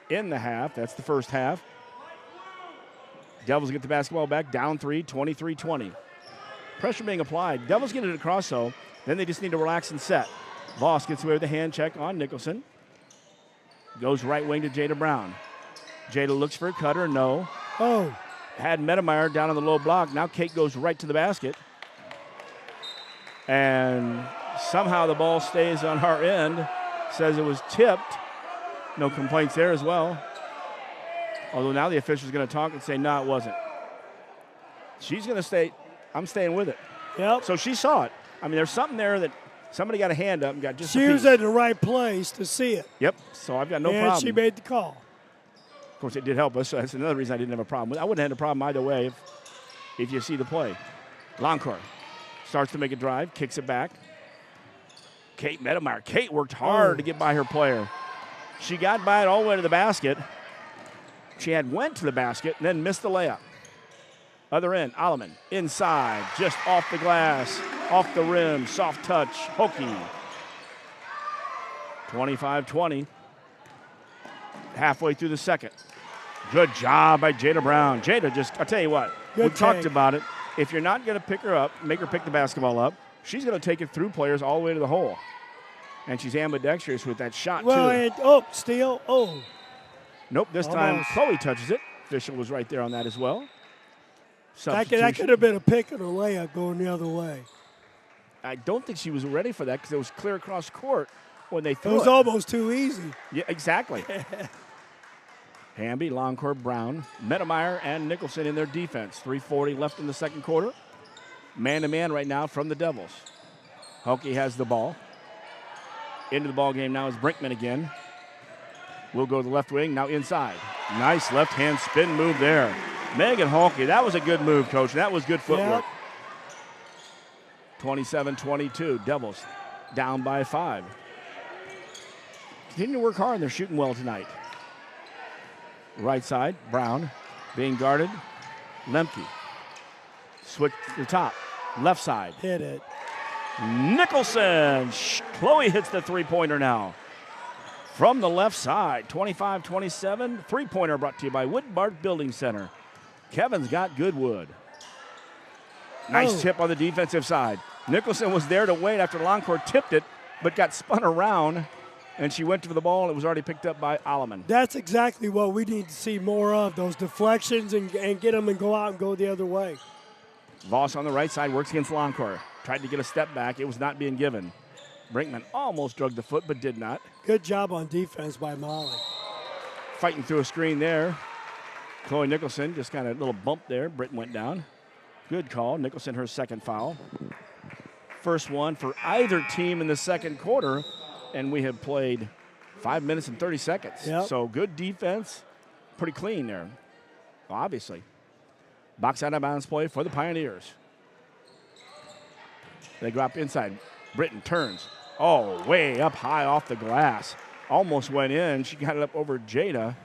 in the half. That's the first half. Devils get the basketball back. Down 3, 23-20. Pressure being applied. Devils get it across, though. Then they just need to relax and set. Voss gets away with a hand check on Nicholson. Goes right wing to Jada Brown. Jada looks for a cutter. No. Oh. Had Medemeyer down on the low block. Now Kate goes right to the basket. And somehow the ball stays on our end. Says it was tipped. No complaints there as well. Although now the official's going to talk and say, no, it wasn't. She's going to stay. I'm staying with it. Yep. So she saw it. I mean, there's something there that somebody got a hand up and got just She was at the right place to see it. Yep. So I've got no problem. And she made the call. Of course, it did help us. So that's another reason I didn't have a problem with it. I wouldn't have had a problem either way if you see the play. Longcourt starts to make a drive, kicks it back. Kate Medemeyer. Kate worked hard to get by her player. She got by it all the way to the basket. She had went to the basket and then missed the layup. Other end, Alleman inside, just off the glass, off the rim, soft touch, Hulke. 25-20. Halfway through the second. Good job by Jada Brown. Jada just, I'll tell you what, we talked about it. If you're not going to pick her up, make her pick the basketball up, she's going to take it through players all the way to the hole. And she's ambidextrous with that shot, too. Steal. Oh. Nope, this time Chloe touches it. Official was right there on that as well. That could have been a pick and a layup going the other way. I don't think she was ready for that because it was clear across court when they threw it. It was almost too easy. Yeah, exactly. Hamby, Longcourt, Brown, Medemeyer, and Nicholson in their defense. 3:40 left in the second quarter. Man-to-man right now from the Devils. Hulke has the ball. Into the ball game now is Brinkman again. We'll go to the left wing, now inside. Nice left-hand spin move there. Megan Hulke, that was a good move, Coach. That was good footwork. Yep. 27-22, Devils down by 5. Continue to work hard, and they're shooting well tonight. Right side, Brown being guarded. Lemke. Switch to the top. Left side. Hit it. Nicholson. Chloe hits the three-pointer now. From the left side, 25-27. Three-pointer brought to you by Woodmark Building Center. Kevin's got good wood. Nice tip on the defensive side. Nicholson was there to wait after Longcourt tipped it, but got spun around, and she went to the ball, and it was already picked up by Alleman. That's exactly what we need to see more of, those deflections and get them and go out and go the other way. Voss on the right side works against Longcourt. Tried to get a step back. It was not being given. Brinkman almost drug the foot, but did not. Good job on defense by Molly. Fighting through a screen there. Chloe Nicholson just kind of a little bump there. Britton went down. Good call. Nicholson, her second foul. First one for either team in the second quarter, and we have played 5 minutes and 30 seconds. Yep. So good defense. Pretty clean there, obviously. Box out of bounds play for the Pioneers. They drop inside. Britton turns. Oh, way up high off the glass. Almost went in. She got it up over Jada.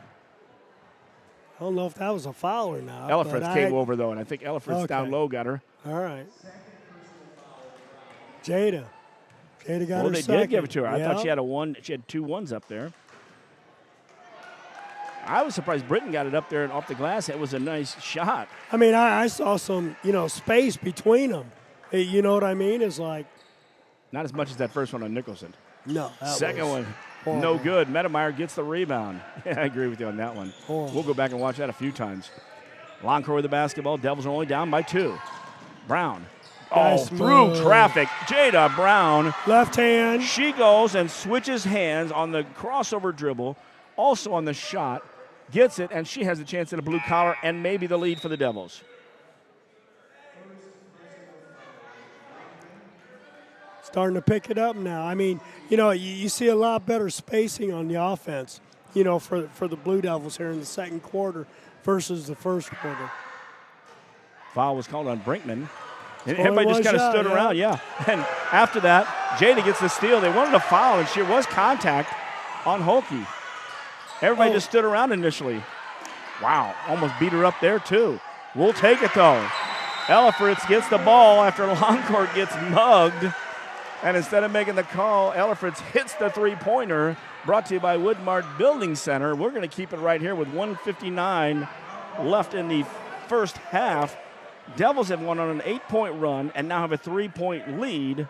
I don't know if that was a foul or not. Ellifritz came over, though, and I think Ellifritz down low got her. All right. Jada got her second. Well, they did give it to her. I thought she had a one. She had 2 ones up there. I was surprised Britton got it up there and off the glass. It was a nice shot. I mean, I saw some, space between them. You know what I mean? It's like. Not as much as that first one on Nicholson. No. Second one, horrible. No good. Medemeyer gets the rebound. Yeah, I agree with you on that one. Horrible. We'll go back and watch that a few times. Longcourt with the basketball. Devils are only down by 2. Brown. Nice through move. traffic. Jada Brown. Left hand. She goes and switches hands on the crossover dribble. Also on the shot. Gets it, and she has a chance at a blue collar and maybe the lead for the Devils. Starting to pick it up now. I mean, you see a lot better spacing on the offense. for the Blue Devils here in the second quarter versus the first quarter. Foul was called on Brinkman. And Only everybody just one kind of shot, stood yeah. around, yeah. And after that, Jada gets the steal. They wanted to foul, and she was contact on Holke. Everybody just stood around initially. Wow, almost beat her up there, too. We'll take it, though. Ella Fritz gets the ball after Longcourt gets mugged. And instead of making the call, Ella Fritz hits the three-pointer, brought to you by Woodmart Building Center. We're going to keep it right here with 1:59 left in the first half. Devils have won on an 8-point run and now have a 3-point lead.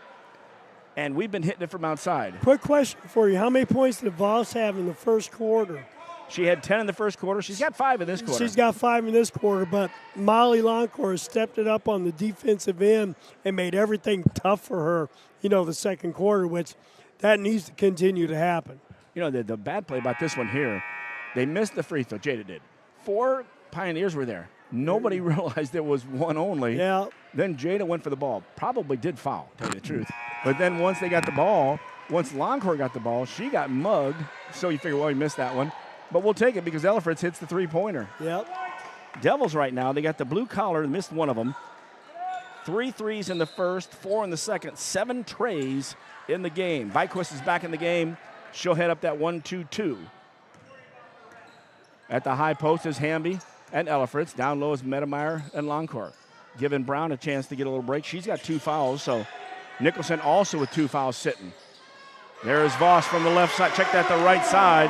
And we've been hitting it from outside. Quick question for you. How many points did Voss have in the first quarter? She had 10 in the first quarter. She's got 5 in this quarter. She's got 5 in this quarter, but Molly Longcourt has stepped it up on the defensive end and made everything tough for her, the second quarter, which that needs to continue to happen. The bad play about this one here, they missed the free throw. Jada did. 4 Pioneers were there. Nobody realized there was one only. Yeah. Then Jada went for the ball. Probably did foul, tell you the truth. But then once they got the ball, once Longcourt got the ball, she got mugged. So you figure, well, he missed that one. But we'll take it because Ella Fritz hits the three-pointer. Yep. Devils right now, they got the blue collar, missed one of them. 3 threes in the first, 4 in the second, 7 trays in the game. Byquist is back in the game. She'll head up that 1-2-2. At the high post is Hamby and Ella Fritz. Down low is Medemeyer and Longcourt. Giving Brown a chance to get a little break. She's got 2 fouls, so Nicholson also with 2 fouls sitting. There is Voss from the left side. Check that the right side.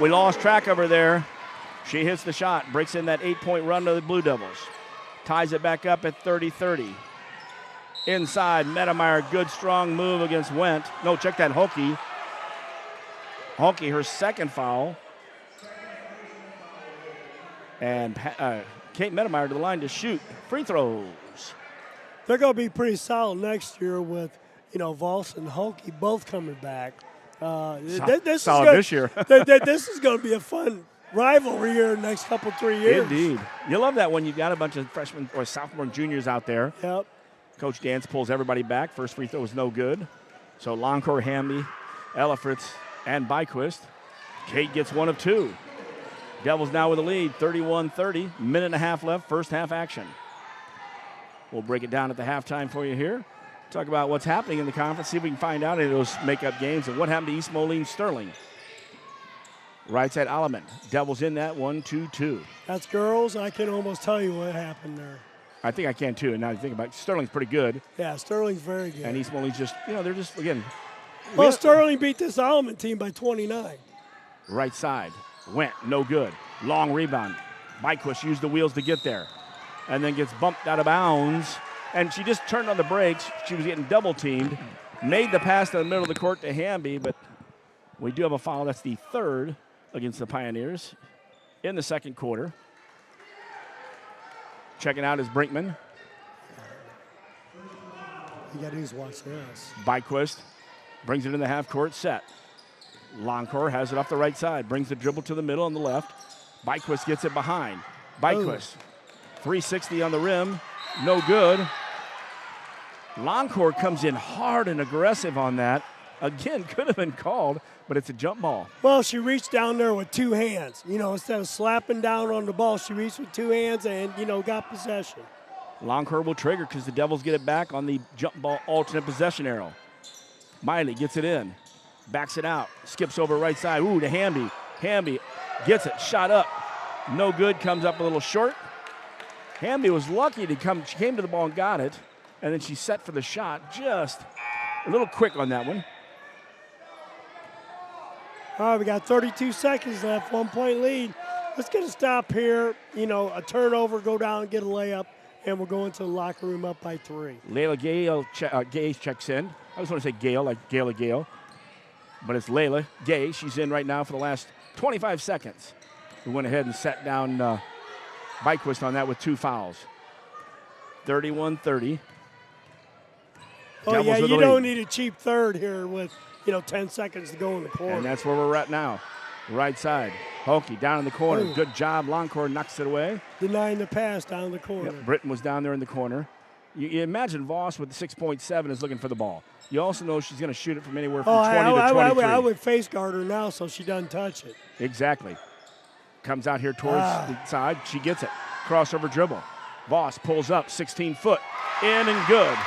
We lost track of her there. She hits the shot, breaks in that 8-point run to the Blue Devils. Ties it back up at 30-30. Inside, Medemeyer, good strong move against Wendt. No, check that Holke. Holke, her second foul. And Kate Medemeyer to the line to shoot free throws. They're going to be pretty solid next year with, Voss and Holke both coming back. This year. This is going to be a fun rivalry here in the next couple, 3 years. Indeed. You love that when you've got a bunch of freshmen or sophomore and juniors out there. Yep. Coach Dance pulls everybody back. First free throw was no good. So Longcourt, Hamby, Ella Fritz, and Byquist. Kate gets 1 of 2. Devils now with the lead, 31-30. Minute and a half left, first half action. We'll break it down at the halftime for you here. Talk about what's happening in the conference, see if we can find out any of those makeup games and what happened to East Moline Sterling. Right side, Alleman. Devils in that 1-2-2. That's girls. I can almost tell you what happened there. I think I can too. And now you think about it, Sterling's pretty good. Yeah, Sterling's very good. And East Moline's just, they're just, again. Well, Sterling beat this Alleman team by 29. Right side. Went, no good. Long rebound. Byquist used the wheels to get there. And then gets bumped out of bounds. And she just turned on the brakes. She was getting double teamed. Made the pass to the middle of the court to Hamby, but we do have a foul. That's the 3rd against the Pioneers in the second quarter. Checking out is Brinkman. You got to just watch this. Byquist brings it in the half court set. Longcourt has it off the right side. Brings the dribble to the middle on the left. Byquist gets it behind. Byquist, 360 on the rim. No good. Longcourt comes in hard and aggressive on that. Again, could have been called, but it's a jump ball. Well, she reached down there with 2 hands. Instead of slapping down on the ball, she reached with 2 hands and, got possession. Longcourt will trigger because the Devils get it back on the jump ball alternate possession arrow. Miley gets it in. Backs it out. Skips over right side. Ooh, to Hamby. Hamby gets it. Shot up. No good. Comes up a little short. Hamby was lucky to come. She came to the ball and got it. And then she set for the shot. Just a little quick on that one. All right, we got 32 seconds left. 1-point lead. Let's get a stop here. A turnover, go down and get a layup. And we'll go into the locker room up by 3. Layla Gay checks in. I just want to say Gale, like Gale. But it's Layla Gay. She's in right now for the last 25 seconds. We went ahead and sat down Byquist on that with 2 fouls. 31-30. Oh, yeah, you don't need a cheap third here with, 10 seconds to go in the quarter. And that's where we're at now. Right side. Holke down in the corner. Good job. Longcourt knocks it away. Denying the pass down in the corner. Yep, Britton was down there in the corner. You imagine Voss with the 6.7 is looking for the ball. You also know she's going to shoot it from anywhere from 20 to 23. I would face guard her now so she doesn't touch it. Exactly. Comes out here towards the side. She gets it. Crossover dribble. Voss pulls up, 16-foot, in and good.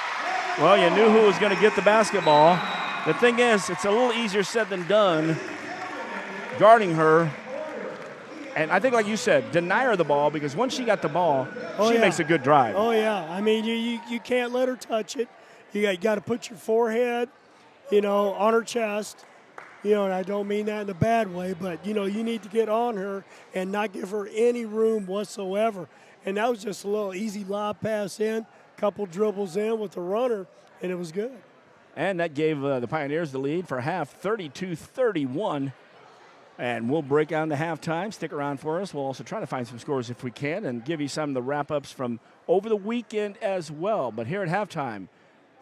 Well, you knew who was going to get the basketball. The thing is, it's a little easier said than done guarding her. And I think, like you said, deny her the ball, because once she got the ball, she makes a good drive. Oh, yeah. I mean, you can't let her touch it. You got to put your forehead, on her chest. And I don't mean that in a bad way, but, you need to get on her and not give her any room whatsoever. And that was just a little easy lob pass in, couple dribbles in with the runner, and it was good. And that gave the Pioneers the lead for half, 32-31. And we'll break down to halftime. Stick around for us. We'll also try to find some scores if we can and give you some of the wrap-ups from over the weekend as well. But here at halftime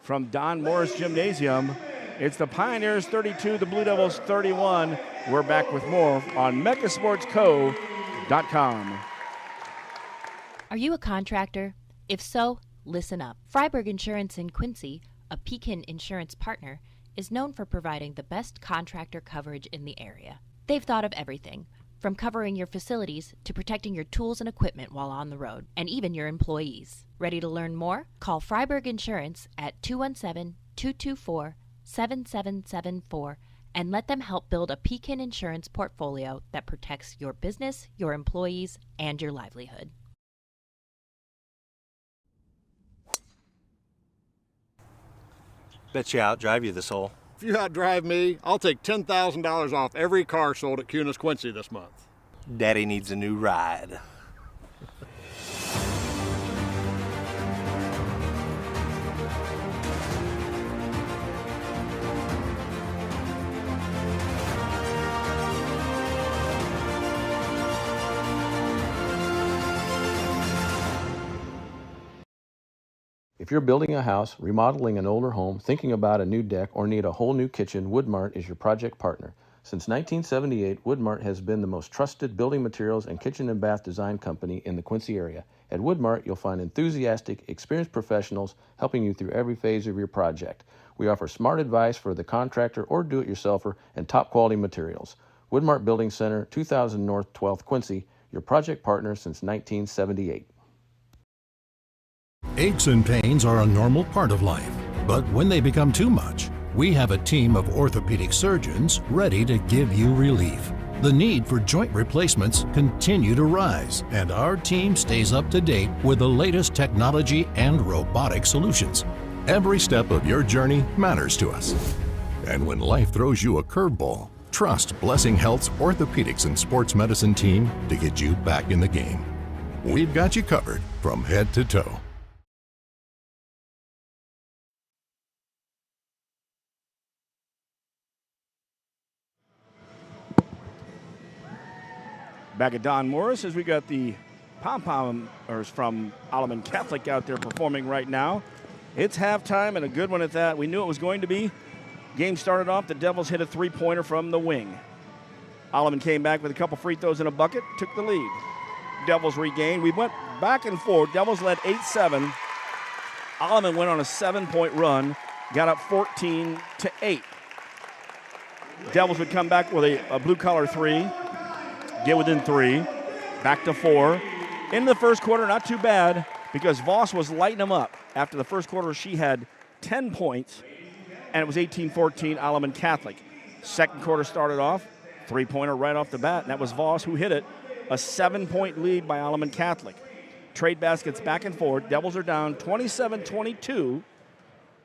from Don Morris Gymnasium, it's the Pioneers 32, the Blue Devils 31. We're back with more on mechasportsco.com. Are you a contractor? If so, listen up. Freiberg Insurance in Quincy, a Pekin insurance partner, is known for providing the best contractor coverage in the area. They've thought of everything, from covering your facilities to protecting your tools and equipment while on the road, and even your employees. Ready to learn more? Call Freiberg Insurance at 217-224-7774 and let them help build a Pekin insurance portfolio that protects your business, your employees, and your livelihood. Bet you outdrive you this hole. If you outdrive me, I'll take $10,000 off every car sold at QHS Quincy this month. Daddy needs a new ride. If you're building a house, remodeling an older home, thinking about a new deck, or need a whole new kitchen, Woodmart is your project partner. Since 1978, Woodmart has been the most trusted building materials and kitchen and bath design company in the Quincy area. At Woodmart, you'll find enthusiastic, experienced professionals helping you through every phase of your project. We offer smart advice for the contractor or do-it-yourselfer and top-quality materials. Woodmart Building Center, 2000 North 12th Quincy, your project partner since 1978. Aches and pains are a normal part of life, but when they become too much, we have a team of orthopedic surgeons ready to give you relief. The need for joint replacements continue to rise, and our team stays up to date with the latest technology and robotic solutions. Every step of your journey matters to us. And when life throws you a curveball, trust Blessing Health's orthopedics and sports medicine team to get you back in the game. We've got you covered from head to toe. Back at Don Morris as we got the pom-pommers from Alleman Catholic out there performing right now. It's halftime and a good one at that. We knew it was going to be. Game started off, the Devils hit a three-pointer from the wing. Alleman came back with a couple free throws in a bucket, took the lead. Devils regained. We went back and forth. Devils led 8-7. Alleman went on a 7-point run, got up 14-8. Devils would come back with a blue-collar three. Get within 3, back to 4. In the first quarter, not too bad, because Voss was lighting them up. After the first quarter, she had 10 points, and it was 18-14 Alleman Catholic. Second quarter started off, three-pointer right off the bat, and that was Voss who hit it. A 7-point lead by Alleman Catholic. Trade baskets back and forth. Devils are down 27-22,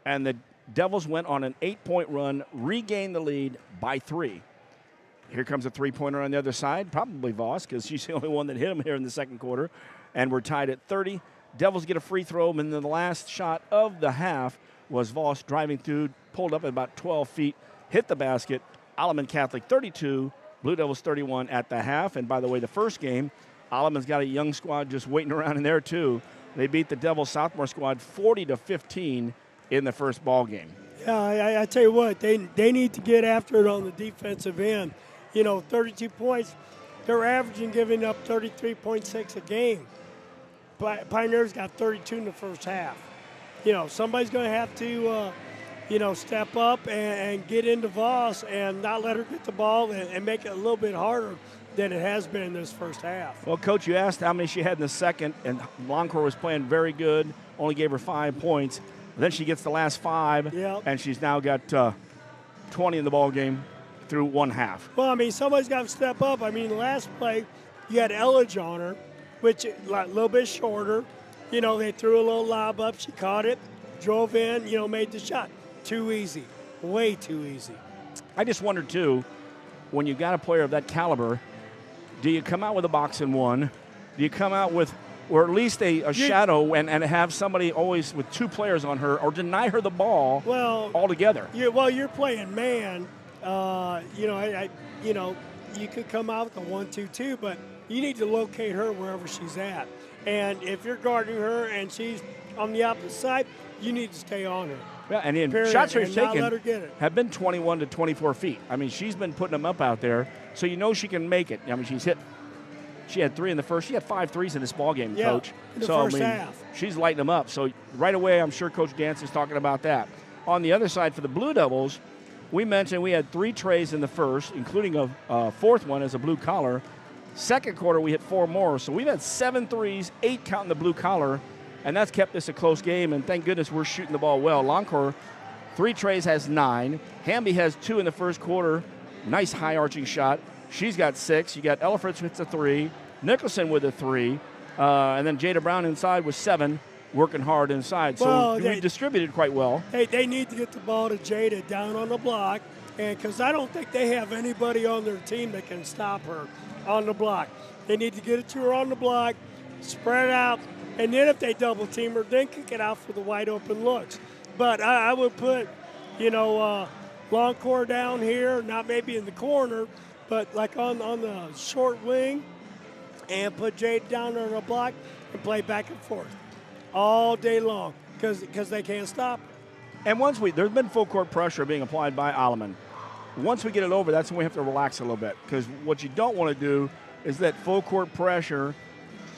and the Devils went on an 8-point run, regained the lead by 3. Here comes a three-pointer on the other side, probably Voss, because she's the only one that hit him here in the second quarter. And we're tied at 30. Devils get a free throw, and then the last shot of the half was Voss driving through, pulled up at about 12 feet, hit the basket. Alleman Catholic 32, Blue Devils 31 at the half. And by the way, the first game, Alleman's got a young squad just waiting around in there too. They beat the Devils sophomore squad 40-15 in the first ball game. Yeah, I tell you what, they need to get after it on the defensive end. 32 points, they're averaging giving up 33.6 a game. Pioneers got 32 in the first half. somebody's going to have to, step up and get into Voss and not let her get the ball and make it a little bit harder than it has been in this first half. Well, Coach, you asked how many she had in the second, and Longcore was playing very good, only gave her 5 points. Then she gets the last 5, and she's now got 20 in the ball game through one half. Well, somebody's got to step up. The last play, you had Elledge on her, which a little bit shorter. They threw a little lob up. She caught it, drove in, made the shot. Too easy, way too easy. I just wonder, too, when you got a player of that caliber, do you come out with a box and one? Do you come out with, or at least a shadow and have somebody always with 2 players on her, or deny her the ball altogether? You're playing man. You could come out with a 1-2-2, but you need to locate her wherever she's at. And if you're guarding her and she's on the opposite side, you need to stay on her. Yeah, and shots she's taken let her get it. have been 21 to 24 feet. She's been putting them up out there, so she can make it. She had 3 in the first. She had 5 threes in this ball game, Coach. In the first half. She's lighting them up. So right away, I'm sure Coach Dance is talking about that. On the other side for the Blue Devils, we mentioned we had 3 trays in the first, including a 4th one as a blue collar. Second quarter, we hit 4 more. So we've had 7 threes, 8 counting the blue collar, and that's kept this a close game, and thank goodness we're shooting the ball well. Longcore, 3 trays, has 9. Hamby has 2 in the first quarter. Nice high arching shot. She's got 6. You got Ellifritz hits a 3. Nicholson with a 3. And then Jada Brown inside with 7, working hard inside. So we distributed quite well. They need to get the ball to Jada down on the block, and because I don't think they have anybody on their team that can stop her on the block. They need to get it to her on the block, spread out, and then if they double team her, then kick it out for the wide open looks. But I would put, Longcore down here, not maybe in the corner, but like on the short wing, and put Jade down on the block and play back and forth all day long because they can't stop it. And there's been full court pressure being applied by Alleman. Once we get it over, that's when we have to relax a little bit, because what you don't want to do is let full court pressure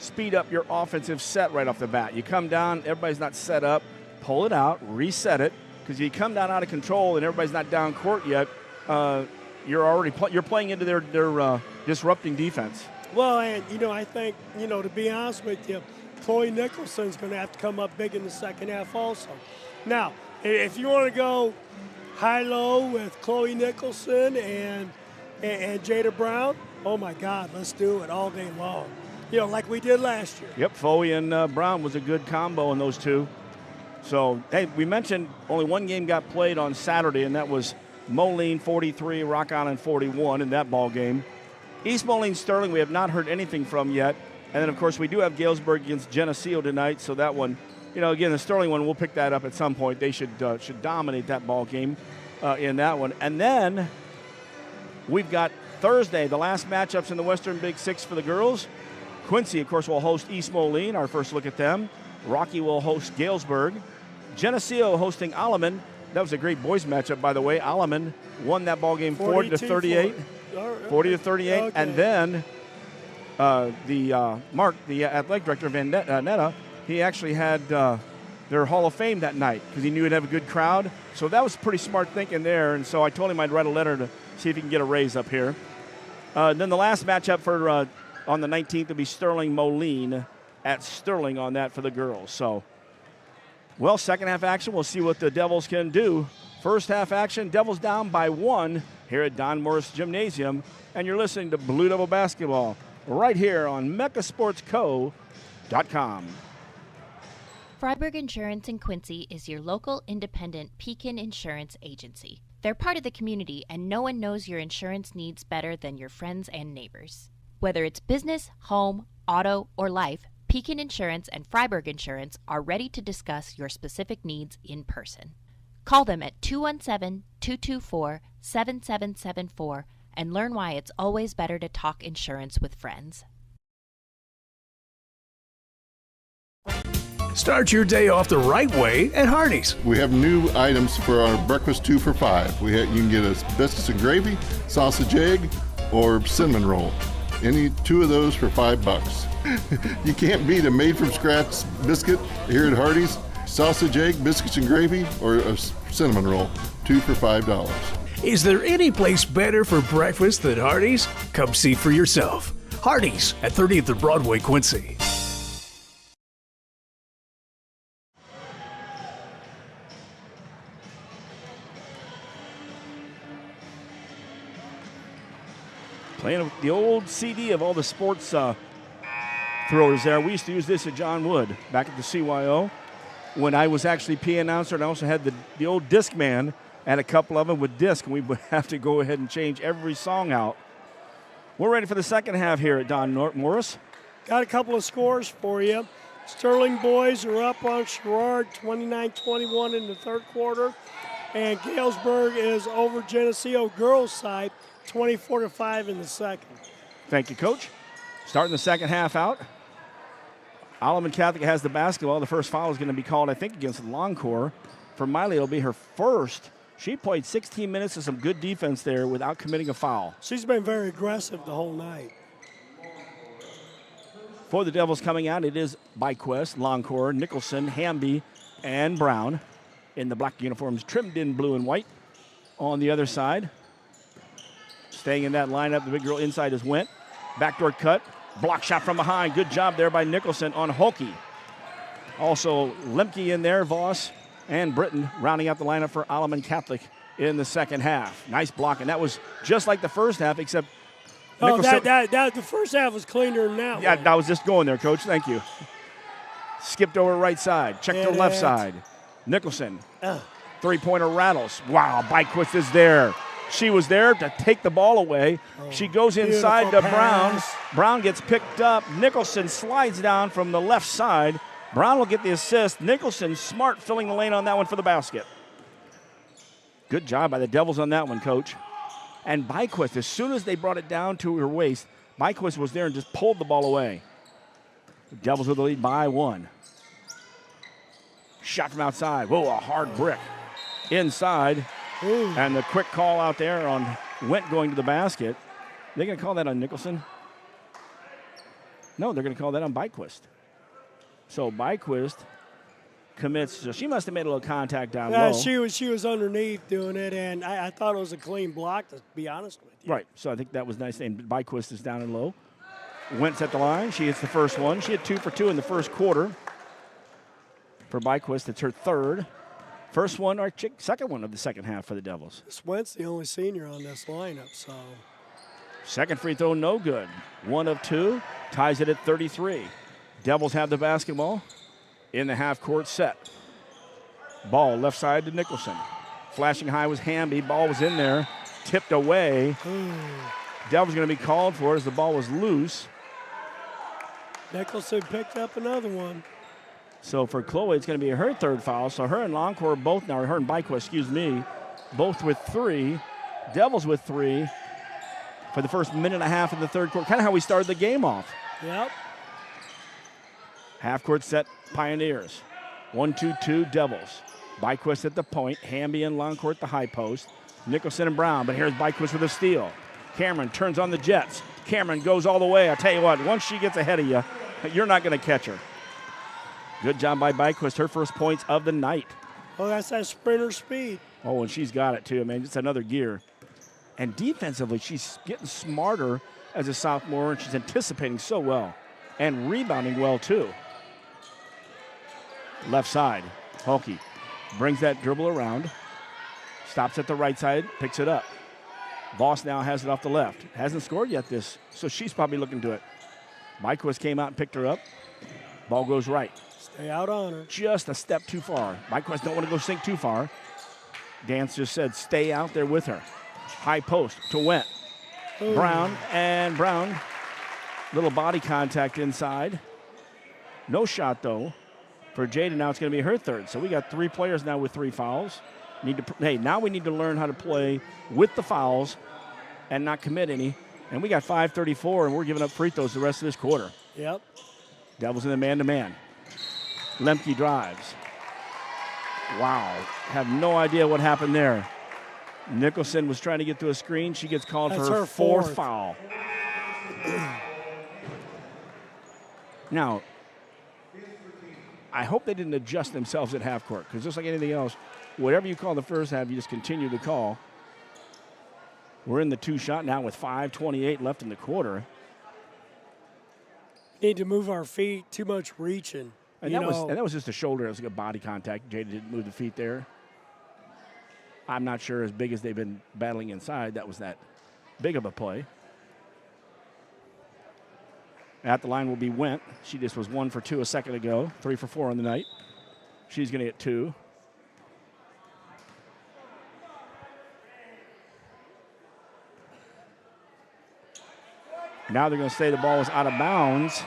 speed up your offensive set right off the bat. You come down, everybody's not set up, pull it out, reset it, because you come down out of control and everybody's not down court yet, you're playing into their disrupting defense. Well, and, I think, to be honest with you, Chloe Nicholson's going to have to come up big in the second half also. Now, if you want to go high-low with Chloe Nicholson and Jada Brown, oh, my God, let's do it all day long. Like we did last year. Yep, Foley and Brown was a good combo in those two. So, hey, we mentioned only one game got played on Saturday, and that was Moline 43, Rock Island 41 in that ball game. East Moline Sterling we have not heard anything from yet. And then, of course, we do have Galesburg against Geneseo tonight, so that one, again, the Sterling one, we'll pick that up at some point. They should dominate that ball game in that one. And then we've got Thursday, the last matchups in the Western Big Six for the girls. Quincy, of course, will host East Moline, our first look at them. Rocky will host Galesburg. Geneseo hosting Alleman. That was a great boys matchup, by the way. Alleman won that ball game 40-38. 40-38. Okay. And then Mark, the athletic director of Netta, he actually had their Hall of Fame that night because he knew he'd have a good crowd. So that was pretty smart thinking there. And so I told him I'd write a letter to see if he can get a raise up here. Then the last matchup for on the 19th will be Sterling Moline at Sterling on that for the girls. So, well, second half action, we'll see what the Devils can do. First half action, Devils down by 1 here at Don Morris Gymnasium. And you're listening to Blue Devil Basketball right here on MeccaSportsCo.com. Freiburg Insurance in Quincy is your local independent Pekin insurance agency. They're part of the community, and no one knows your insurance needs better than your friends and neighbors. Whether it's business, home, auto, or life, Pekin Insurance and Freiburg Insurance are ready to discuss your specific needs in person. Call them at 217-224-7774 and learn why it's always better to talk insurance with friends. Start your day off the right way at Hardee's. We have new items for our breakfast 2 for $5. You can get a biscuits and gravy, sausage egg, or cinnamon roll. Any 2 of those for $5. You can't beat a made from scratch biscuit here at Hardee's. sausage, egg, biscuits and gravy, or a cinnamon roll, 2 for $5. Is there any place better for breakfast than Hardee's? Come see for yourself. Hardee's at 30th and Broadway, Quincy. Playing with the old CD of all the sports throwers there. We used to use this at John Wood back at the CYO when I was actually P announcer, and I also had the old disc man and a couple of them with disc, and we would have to go ahead and change every song out. We're ready for the second half here at Don Morris. Got a couple of scores for you. Sterling boys are up on Sherrard 29-21 in the third quarter, and Galesburg is over Geneseo girls side 24-5 in the second. Thank you, Coach. Starting the second half out. Alleman Catholic has the basketball. The first foul is going to be called, I think, against Longcore. For Miley, it'll be her first. She played 16 minutes of some good defense there without committing a foul. She's been very aggressive the whole night. For the Devils coming out, it is Byquist, Longcore, Nicholson, Hamby, and Brown in the black uniforms, trimmed in blue and white. On the other side, staying in that lineup, the big girl inside is Went. Backdoor cut, block shot from behind. Good job there by Nicholson on Holke. Also Lemke in there, Voss and Britton rounding out the lineup for Alleman Catholic in the second half. Nice block, and that was just like the first half, except Nicholson. The first half was cleaner than that one. I was just going there, Coach. Thank you. Skipped over right side, checked to the left side. Nicholson, three-pointer rattles. Wow, Byquist is there. She was there to take the ball away. She goes inside to Brown. Brown gets picked up. Nicholson slides down from the left side. Brown will get the assist. Nicholson, smart, filling the lane on that one for the basket. Good job by the Devils on that one, Coach. And Byquist, as soon as they brought it down to her waist, Byquist was there and just pulled the ball away. The Devils with the lead by 1. Shot from outside. Whoa, a hard brick. Inside. Ooh. And the quick call out there on Went going to the basket. They're going to call that on Nicholson? No, they're going to call that on Byquist. So Byquist commits. So she must have made a little contact down low. She was underneath doing it, and I thought it was a clean block, to be honest with you. Right. So I think that was nice. And Byquist is down and low. Went's at the line. She hits the first one. She had 2 for 2 in the first quarter. For Byquist, it's her third. First one, or second one of the second half for the Devils. Went's the only senior on this lineup, so. Second free throw, no good. 1 of 2, ties it at 33. Devils have the basketball in the half-court set. Ball left side to Nicholson. Flashing high was Hamby. Ball was in there, tipped away. Devils going to be called for as the ball was loose. Nicholson picked up another one. So for Chloe, it's going to be her third foul. So her and Longcore both now, or her and Byquist, both with 3. Devils with 3 for the first minute and a half of the third quarter. Kind of how we started the game off. Yep. Half-court set, Pioneers. 1-2-2, Devils. Byquist at the point. Hamby and Longcore at the high post. Nicholson and Brown, but here's Byquist with a steal. Cameron turns on the Jets. Cameron goes all the way. I tell you what, once she gets ahead of you, you're not going to catch her. Good job by Byquist, her first points of the night. Oh, that's that sprinter speed. Oh, and she's got it too, man. It's another gear. And defensively, she's getting smarter as a sophomore, and she's anticipating so well. And rebounding well, too. Left side, Holke brings that dribble around. Stops at the right side, picks it up. Voss now has it off the left. Hasn't scored yet so she's probably looking to it. Byquist came out and picked her up. Ball goes right. Stay out on her. Just a step too far. Byquist don't want to go sink too far. Dance just said stay out there with her. High post to Went. Ooh. Brown. Little body contact inside. No shot, though, for Jada. Now it's going to be her third. So we got 3 players now with 3 fouls. Now we need to learn how to play with the fouls and not commit any. And we got 5:34, and we're giving up free throws the rest of this quarter. Yep. Devils in the man-to-man. Lemke drives. Wow. Have no idea what happened there. Nicholson was trying to get to a screen. She gets called for her fourth foul. Now, I hope they didn't adjust themselves at half court, because just like anything else, whatever you call the first half, you just continue to call. We're in the two-shot now with 5:28 left in the quarter. Need to move our feet. Too much reaching. And that was just a shoulder. It was like a body contact. Jada didn't move the feet there. I'm not sure, as big as they've been battling inside, that was that big of a play. At the line will be Went. She just was 1 for 2 a second ago, 3 for 4 on the night. She's going to get 2. Now they're going to say the ball was out of bounds.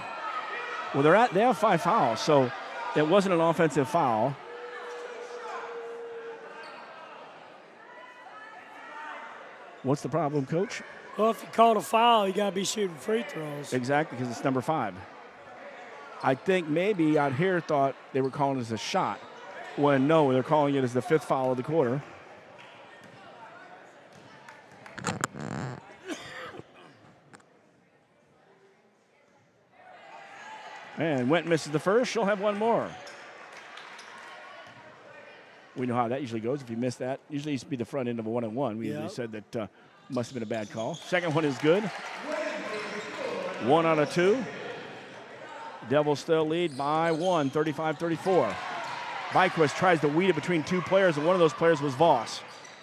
Well, they have 5 fouls, so it wasn't an offensive foul. What's the problem, Coach? Well, if you call a foul, you got to be shooting free throws. Exactly, because it's number 5. I think maybe out here thought they were calling it as a shot, when no, they're calling it as the 5th foul of the quarter. And Went misses the first. She'll have one more. We know how that usually goes. If you miss that, usually it used to be the front end of a 1-on-1. We usually said that must have been a bad call. Second one is good. 1 out of 2. Devils still lead by 1, 35-34. Byquist tries to weed it between 2 players, and one of those players was Voss.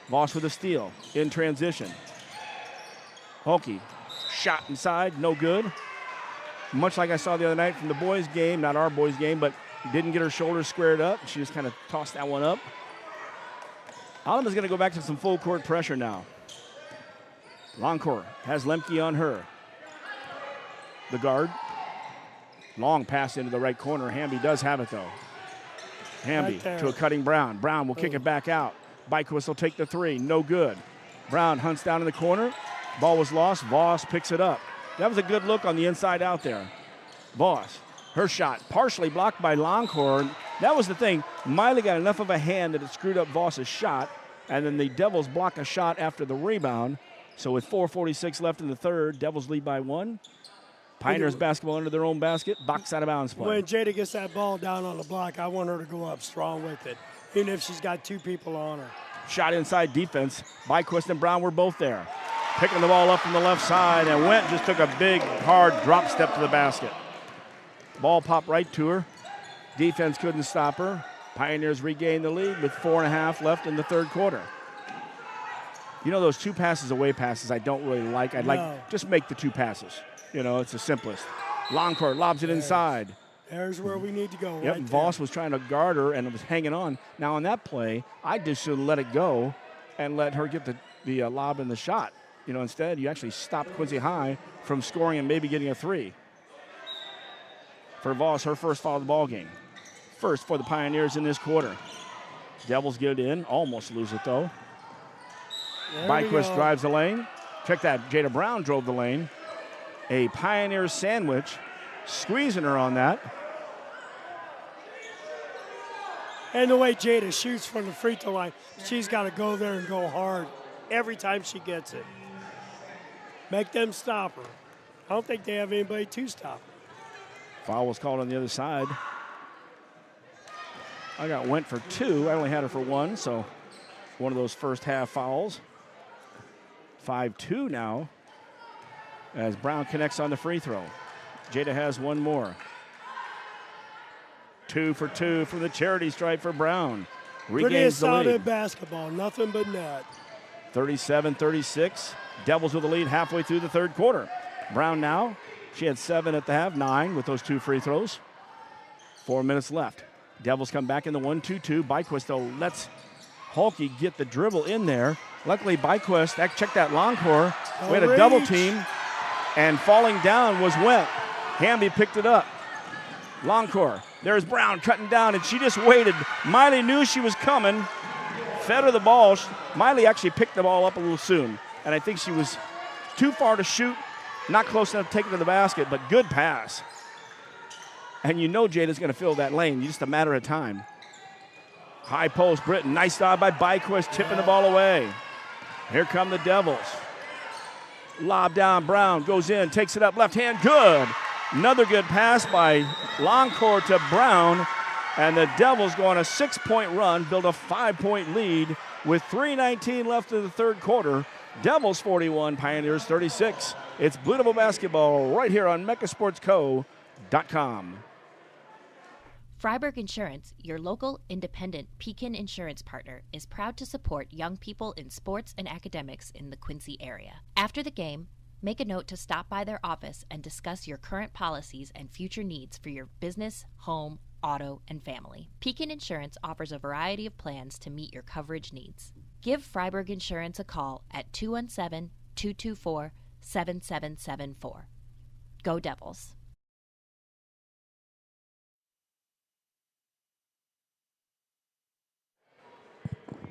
Voss with a steal in transition. Holke shot inside, no good. Much like I saw the other night from the boys' game, not our boys' game, but didn't get her shoulders squared up. She just kind of tossed that one up. Alleman's going to go back to some full court pressure now. Longcourt has Lemke on her. The guard. Long pass into the right corner. Hamby does have it, though. Hamby Right to a cutting Brown. Brown will kick it back out. Byquist will take the 3. No good. Brown hunts down in the corner. Ball was lost. Voss picks it up. That was a good look on the inside out there. Voss, her shot partially blocked by Longcourt. That was the thing. Miley got enough of a hand that it screwed up Voss's shot, and then the Devils block a shot after the rebound. So with 4:46 left in the third, Devils lead by 1. Pioneers basketball under their own basket, box out of bounds play. When Jada gets that ball down on the block, I want her to go up strong with it, even if she's got 2 people on her. Shot inside defense. Byquist and Brown were both there. Picking the ball up from the left side, and Went just took a big, hard drop step to the basket. Ball popped right to her. Defense couldn't stop her. Pioneers regained the lead with 4.5 left in the third quarter. You know, those 2 passes away passes I don't really like. I'd like just make the 2 passes. You know, it's the simplest. Longcourt lobs it inside. There's where we need to go. Yep, right Voss there. was trying to guard her and was hanging on. Now on that play, I just should let it go and let her get the lob and the shot. You know, instead, you actually stopped Quincy High from scoring and maybe getting a 3. For Voss, her first foul of the ball game. First for the Pioneers in this quarter. Devils get it in, almost lose it though. Byquist drives the lane. Check that, Jada Brown drove the lane. A Pioneer sandwich, squeezing her on that. And the way Jada shoots from the free throw line, she's got to go there and go hard every time she gets it. Make them stop her. I don't think they have anybody to stop her. Foul was called on the other side. I got Went for 2. I only had her for 1, so one of those first half fouls. 5-2 now as Brown connects on the free throw. Jada has one more. 2 for 2 from the charity stripe for Brown. Regains the lead. Pretty basketball, nothing but net. 37-36. Devils with the lead halfway through the third quarter. Brown now, she had 7 at the half, 9 with those 2 free throws. 4 minutes left. Devils come back in the 1-2-2. Byquist, though, lets Holke get the dribble in there. Luckily, Byquist, check that Longcourt. We had a double team, and falling down was Went. Hamby picked it up. Longcourt, there's Brown cutting down, and she just waited. Miley knew she was coming, fed her the ball. Miley actually picked the ball up a little soon, and I think she was too far to shoot, not close enough to take it to the basket, but good pass. And you know Jada's going to fill that lane, just a matter of time. High post, Britton, nice job by Byquist, tipping the ball away. Here come the Devils. Lob down, Brown goes in, takes it up, left hand, good. Another good pass by Longcourt to Brown, And the Devils go on a 6-point run, build a 5-point lead with 3:19 left in the third quarter. Devils 41, Pioneers 36. It's Blue Devil basketball right here on MechaSportsCo.com. Freiburg Insurance, your local independent Pekin insurance partner, is proud to support young people in sports and academics in the Quincy area. After the game, make a note to stop by their office and discuss your current policies and future needs for your business, home, auto, and family. Pekin Insurance offers a variety of plans to meet your coverage needs. Give Freiburg Insurance a call at 217-224-7774. Go Devils.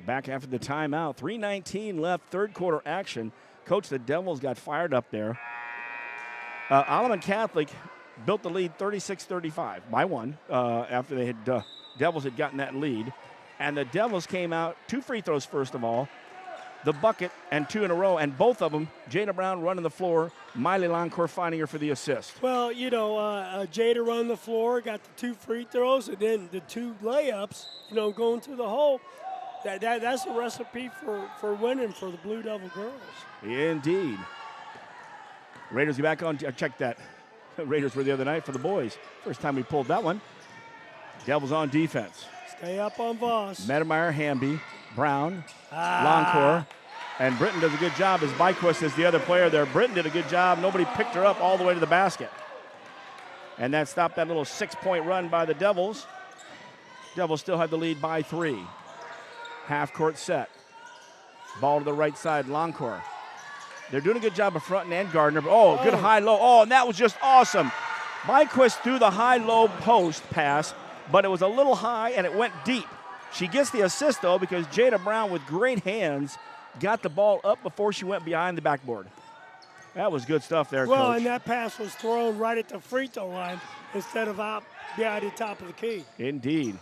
Back after the timeout, 3:19 left, third quarter action. Coach, the Devils got fired up there. Alleman Catholic built the lead 36-35 by one after they had Devils had gotten that lead. And the Devils came out, 2 free throws first of all, the bucket, and 2 in a row, and both of them, Jada Brown running the floor, Miley Loncourt finding her for the assist. Well, Jada run the floor, got the 2 free throws, and then the 2 layups, going to the hole. That's a recipe for winning for the Blue Devil girls. Indeed. Raiders get back on. Check that. Raiders were the other night for the boys. First time we pulled that one. Devils on defense. Stay up on Voss. Medemeyer, Hamby, Brown, Loncourt, and Britton does a good job as Byquist is the other player there. Britton did a good job. Nobody picked her up all the way to the basket. And that stopped that little 6-point run by the Devils. Devils still had the lead by 3. Half-court set. Ball to the right side, Loncourt. They're doing a good job of fronting and Gardner. Good high-low. Oh, and that was just awesome. Byquist threw the high-low post pass, but it was a little high and it went deep. She gets the assist, though, because Jada Brown, with great hands, got the ball up before she went behind the backboard. That was good stuff there, Coach. Coach. And that pass was thrown right at the free throw line instead of out behind the top of the key. Indeed.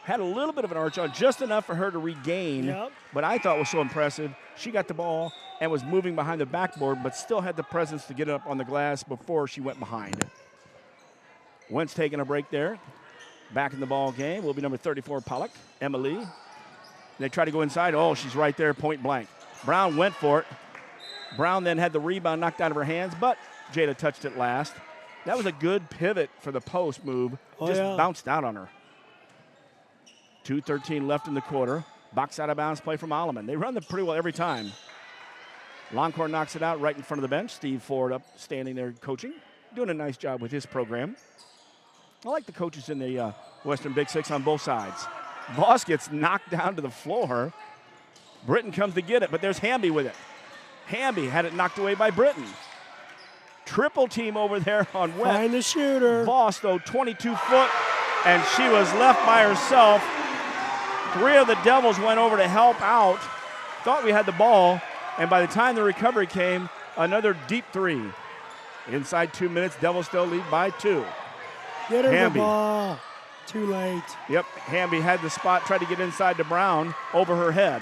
Had a little bit of an arch on, just enough for her to regain. Yep. But I thought was so impressive. She got the ball and was moving behind the backboard, but still had the presence to get it up on the glass before she went behind. Wentz taking a break there. Back in the ball game will be number 34, Pollock, Emily. They try to go inside. Oh, she's right there, point blank. Brown went for it. Brown then had the rebound knocked out of her hands, but Jada touched it last. That was a good pivot for the post move. Bounced out on her. 2:13 left in the quarter. Box out of bounds play from Alleman. They run them pretty well every time. Loncourt knocks it out right in front of the bench. Steve Ford up standing there coaching. Doing a nice job with his program. I like the coaches in the Western Big Six on both sides. Voss gets knocked down to the floor. Britton comes to get it, but there's Hamby with it. Hamby had it knocked away by Britton. Triple team over there on West. Find the shooter. Voss, though, 22 foot, and she was left by herself. 3 of the Devils went over to help out. Thought we had the ball, and by the time the recovery came, another deep 3. Inside 2 minutes, Devils still lead by 2. Get her Hamby. the ball. Too late. Yep, Hamby had the spot, tried to get inside to Brown over her head.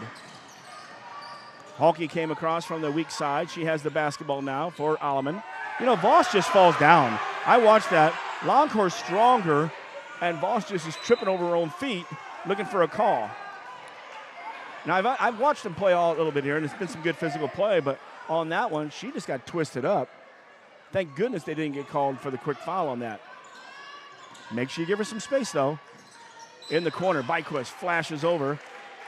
Halke came across from the weak side. She has the basketball now for Alleman. Voss just falls down. I watched that. Loncourt's stronger, and Voss just is tripping over her own feet, looking for a call. Now, I've watched them play a little bit here, and it's been some good physical play, but on that one, she just got twisted up. Thank goodness they didn't get called for the quick foul on that. Make sure you give her some space, though. In the corner, Byquist flashes over,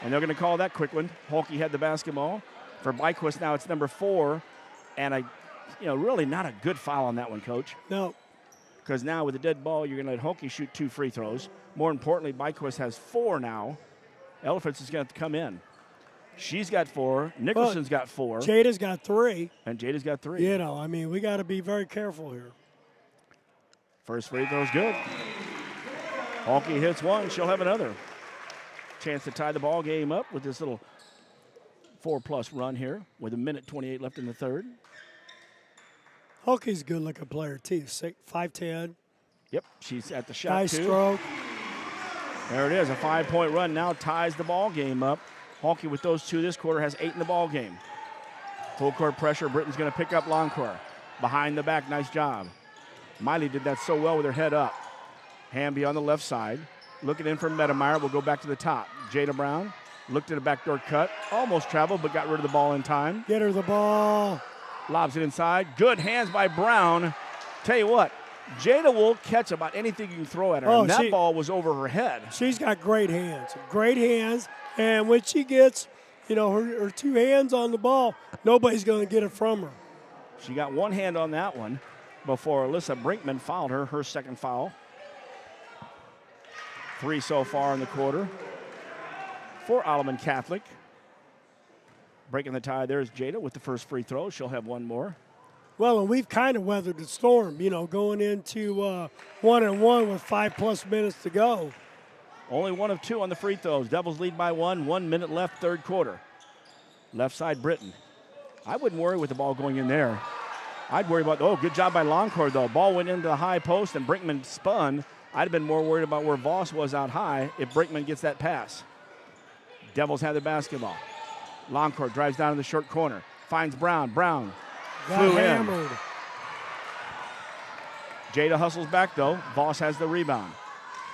and they're going to call that quick one. Halke had the basketball. For Byquist now, it's number 4, and really not a good foul on that one, Coach. No. Because now with the dead ball, you're going to let Halke shoot 2 free throws. More importantly, Byquist has 4 now. Elephants is going to have to come in. She's got 4. Nicholson's got 4. Jada's got 3. And Jada's got 3. We got to be very careful here. First free throw's good. Halke hits 1. She'll have another. Chance to tie the ball game up with this little 4-plus run here with 1:28 left in the third. Halke's a good-looking player, too. 5'10". Yep, she's at the shot, nice too. stroke. There it is, a 5-point run now ties the ball game up. Halke with those 2 this quarter has 8 in the ball game. Full court pressure, Britton's going to pick up Loncourt. Behind the back, nice job. Miley did that so well with her head up. Hamby on the left side. Looking in from Medemeyer. We'll go back to the top. Jada Brown looked at a backdoor cut. Almost traveled, but got rid of the ball in time. Get her the ball. Lobs it inside. Good hands by Brown. Tell you what, Jada will catch about anything you can throw at her. Oh, and that ball was over her head. She's got great hands. Great hands. And when she gets, her two hands on the ball, nobody's going to get it from her. She got one hand on that one before Alyssa Brinkman fouled her second foul. 3 so far in the quarter for Alleman Catholic. Breaking the tie, there's Jada with the first free throw. She'll have one more. Well, and we've kind of weathered the storm, going into 1-1 with 5+ minutes to go. Only 1 of 2 on the free throws. Devils lead by 1. 1 minute left, third quarter. Left side, Britton. I wouldn't worry with the ball going in there. I'd worry about, good job by Longcourt, though. Ball went into the high post, and Brinkman spun. I'd have been more worried about where Voss was out high if Brinkman gets that pass. Devils have the basketball. Longcourt drives down in the short corner. Finds Brown. Brown flew hammered. Jada hustles back, though. Voss has the rebound.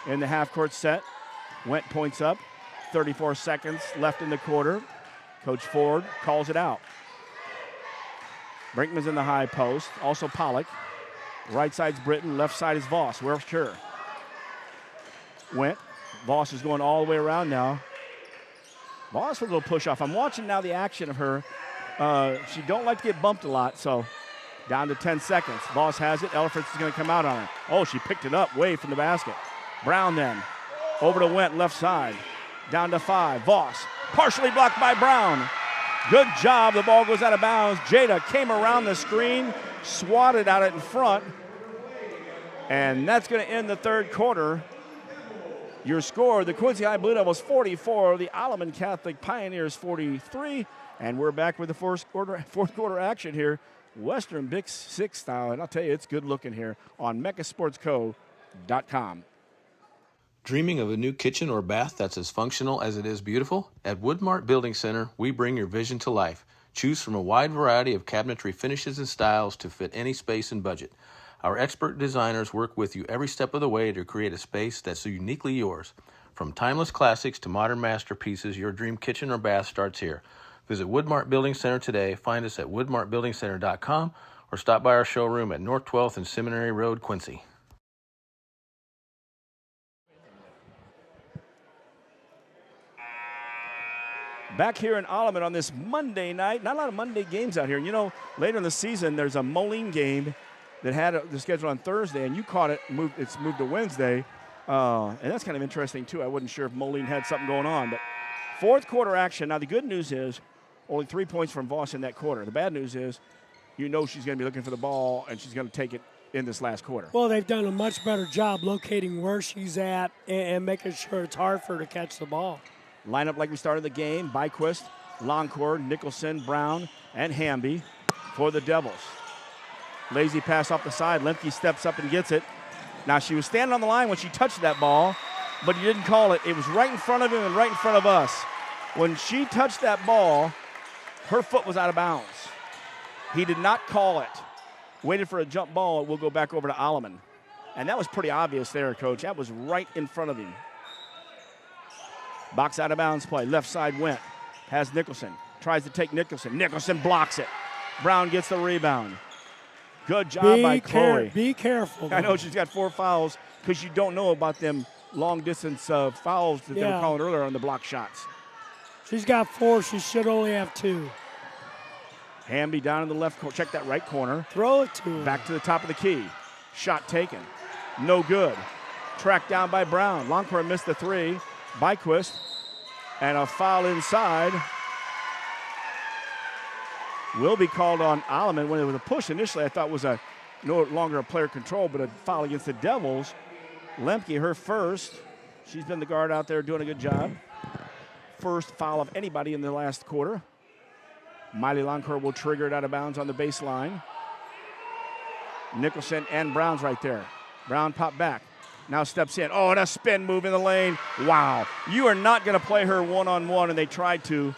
In the half-court set. Went points up. 34 seconds left in the quarter. Coach Ford calls it out. Brinkman's in the high post. Also Pollock. Right side's Britton. Left side is Voss. We're sure. Went. Voss is going all the way around now. Voss with a little push-off. I'm watching now the action of her. She don't like to get bumped a lot, so down to 10 seconds. Voss has it. Elfrance is going to come out on her. Oh, she picked it up way from the basket. Brown then. Over to Went, left side. Down to 5. Voss. Partially blocked by Brown. Good job. The ball goes out of bounds. Jada came around the screen, swatted at it in front. And that's going to end the third quarter. Your score, the Quincy High Blue Devils 44, the Alleman Catholic Pioneers 43. And we're back with the fourth quarter action here. Western Big 6 style. And I'll tell you, it's good looking here on mechasportsco.com. Dreaming of a new kitchen or bath that's as functional as it is beautiful? At Woodmart Building Center, we bring your vision to life. Choose from a wide variety of cabinetry finishes and styles to fit any space and budget. Our expert designers work with you every step of the way to create a space that's uniquely yours. From timeless classics to modern masterpieces, your dream kitchen or bath starts here. Visit Woodmart Building Center today. Find us at woodmartbuildingcenter.com or stop by our showroom at North 12th and Seminary Road, Quincy. Back here in Alleman on this Monday night. Not a lot of Monday games out here. Later in the season, there's a Moline game that had the schedule on Thursday, and you caught it. It's moved to Wednesday, and that's kind of interesting too. I wasn't sure if Moline had something going on, but fourth quarter action. Now the good news is only 3 points from Voss in that quarter. The bad news is, she's going to be looking for the ball, and she's going to take it in this last quarter. Well, they've done a much better job locating where she's at and making sure it's hard for her to catch the ball. Lineup like we started the game: Byquist, Longcourt, Nicholson, Brown, and Hamby for the Devils. Lazy pass off the side. Lemke steps up and gets it. Now, she was standing on the line when she touched that ball, but he didn't call it. It was right in front of him and right in front of us. When she touched that ball, her foot was out of bounds. He did not call it. Waited for a jump ball. It will go back over to Alleman. And that was pretty obvious there, Coach. That was right in front of him. Box out of bounds play. Left side Went. Has Nicholson. Tries to take Nicholson. Nicholson blocks it. Brown gets the rebound. Good job by Chloe. Be careful. I know she's got 4 fouls because you don't know about them long-distance fouls that they were calling earlier on the block shots. She's got 4. She should only have 2. Hamby down in the left corner. Check that right corner. Throw it to her. Back to the top of the key. Shot taken. No good. Tracked down by Brown. Longcourt missed the 3. Byquist. And a foul inside. Will be called on Alleman. When it was a push initially, I thought was no longer a player control, but a foul against the Devils. Lemke, her first. She's been the guard out there doing a good job. First foul of anybody in the last quarter. Miley Longcourt will trigger it out of bounds on the baseline. Nicholson and Brown's right there. Brown popped back. Now steps in. Oh, and a spin move in the lane. Wow. You are not going to play her one-on-one, and they tried to.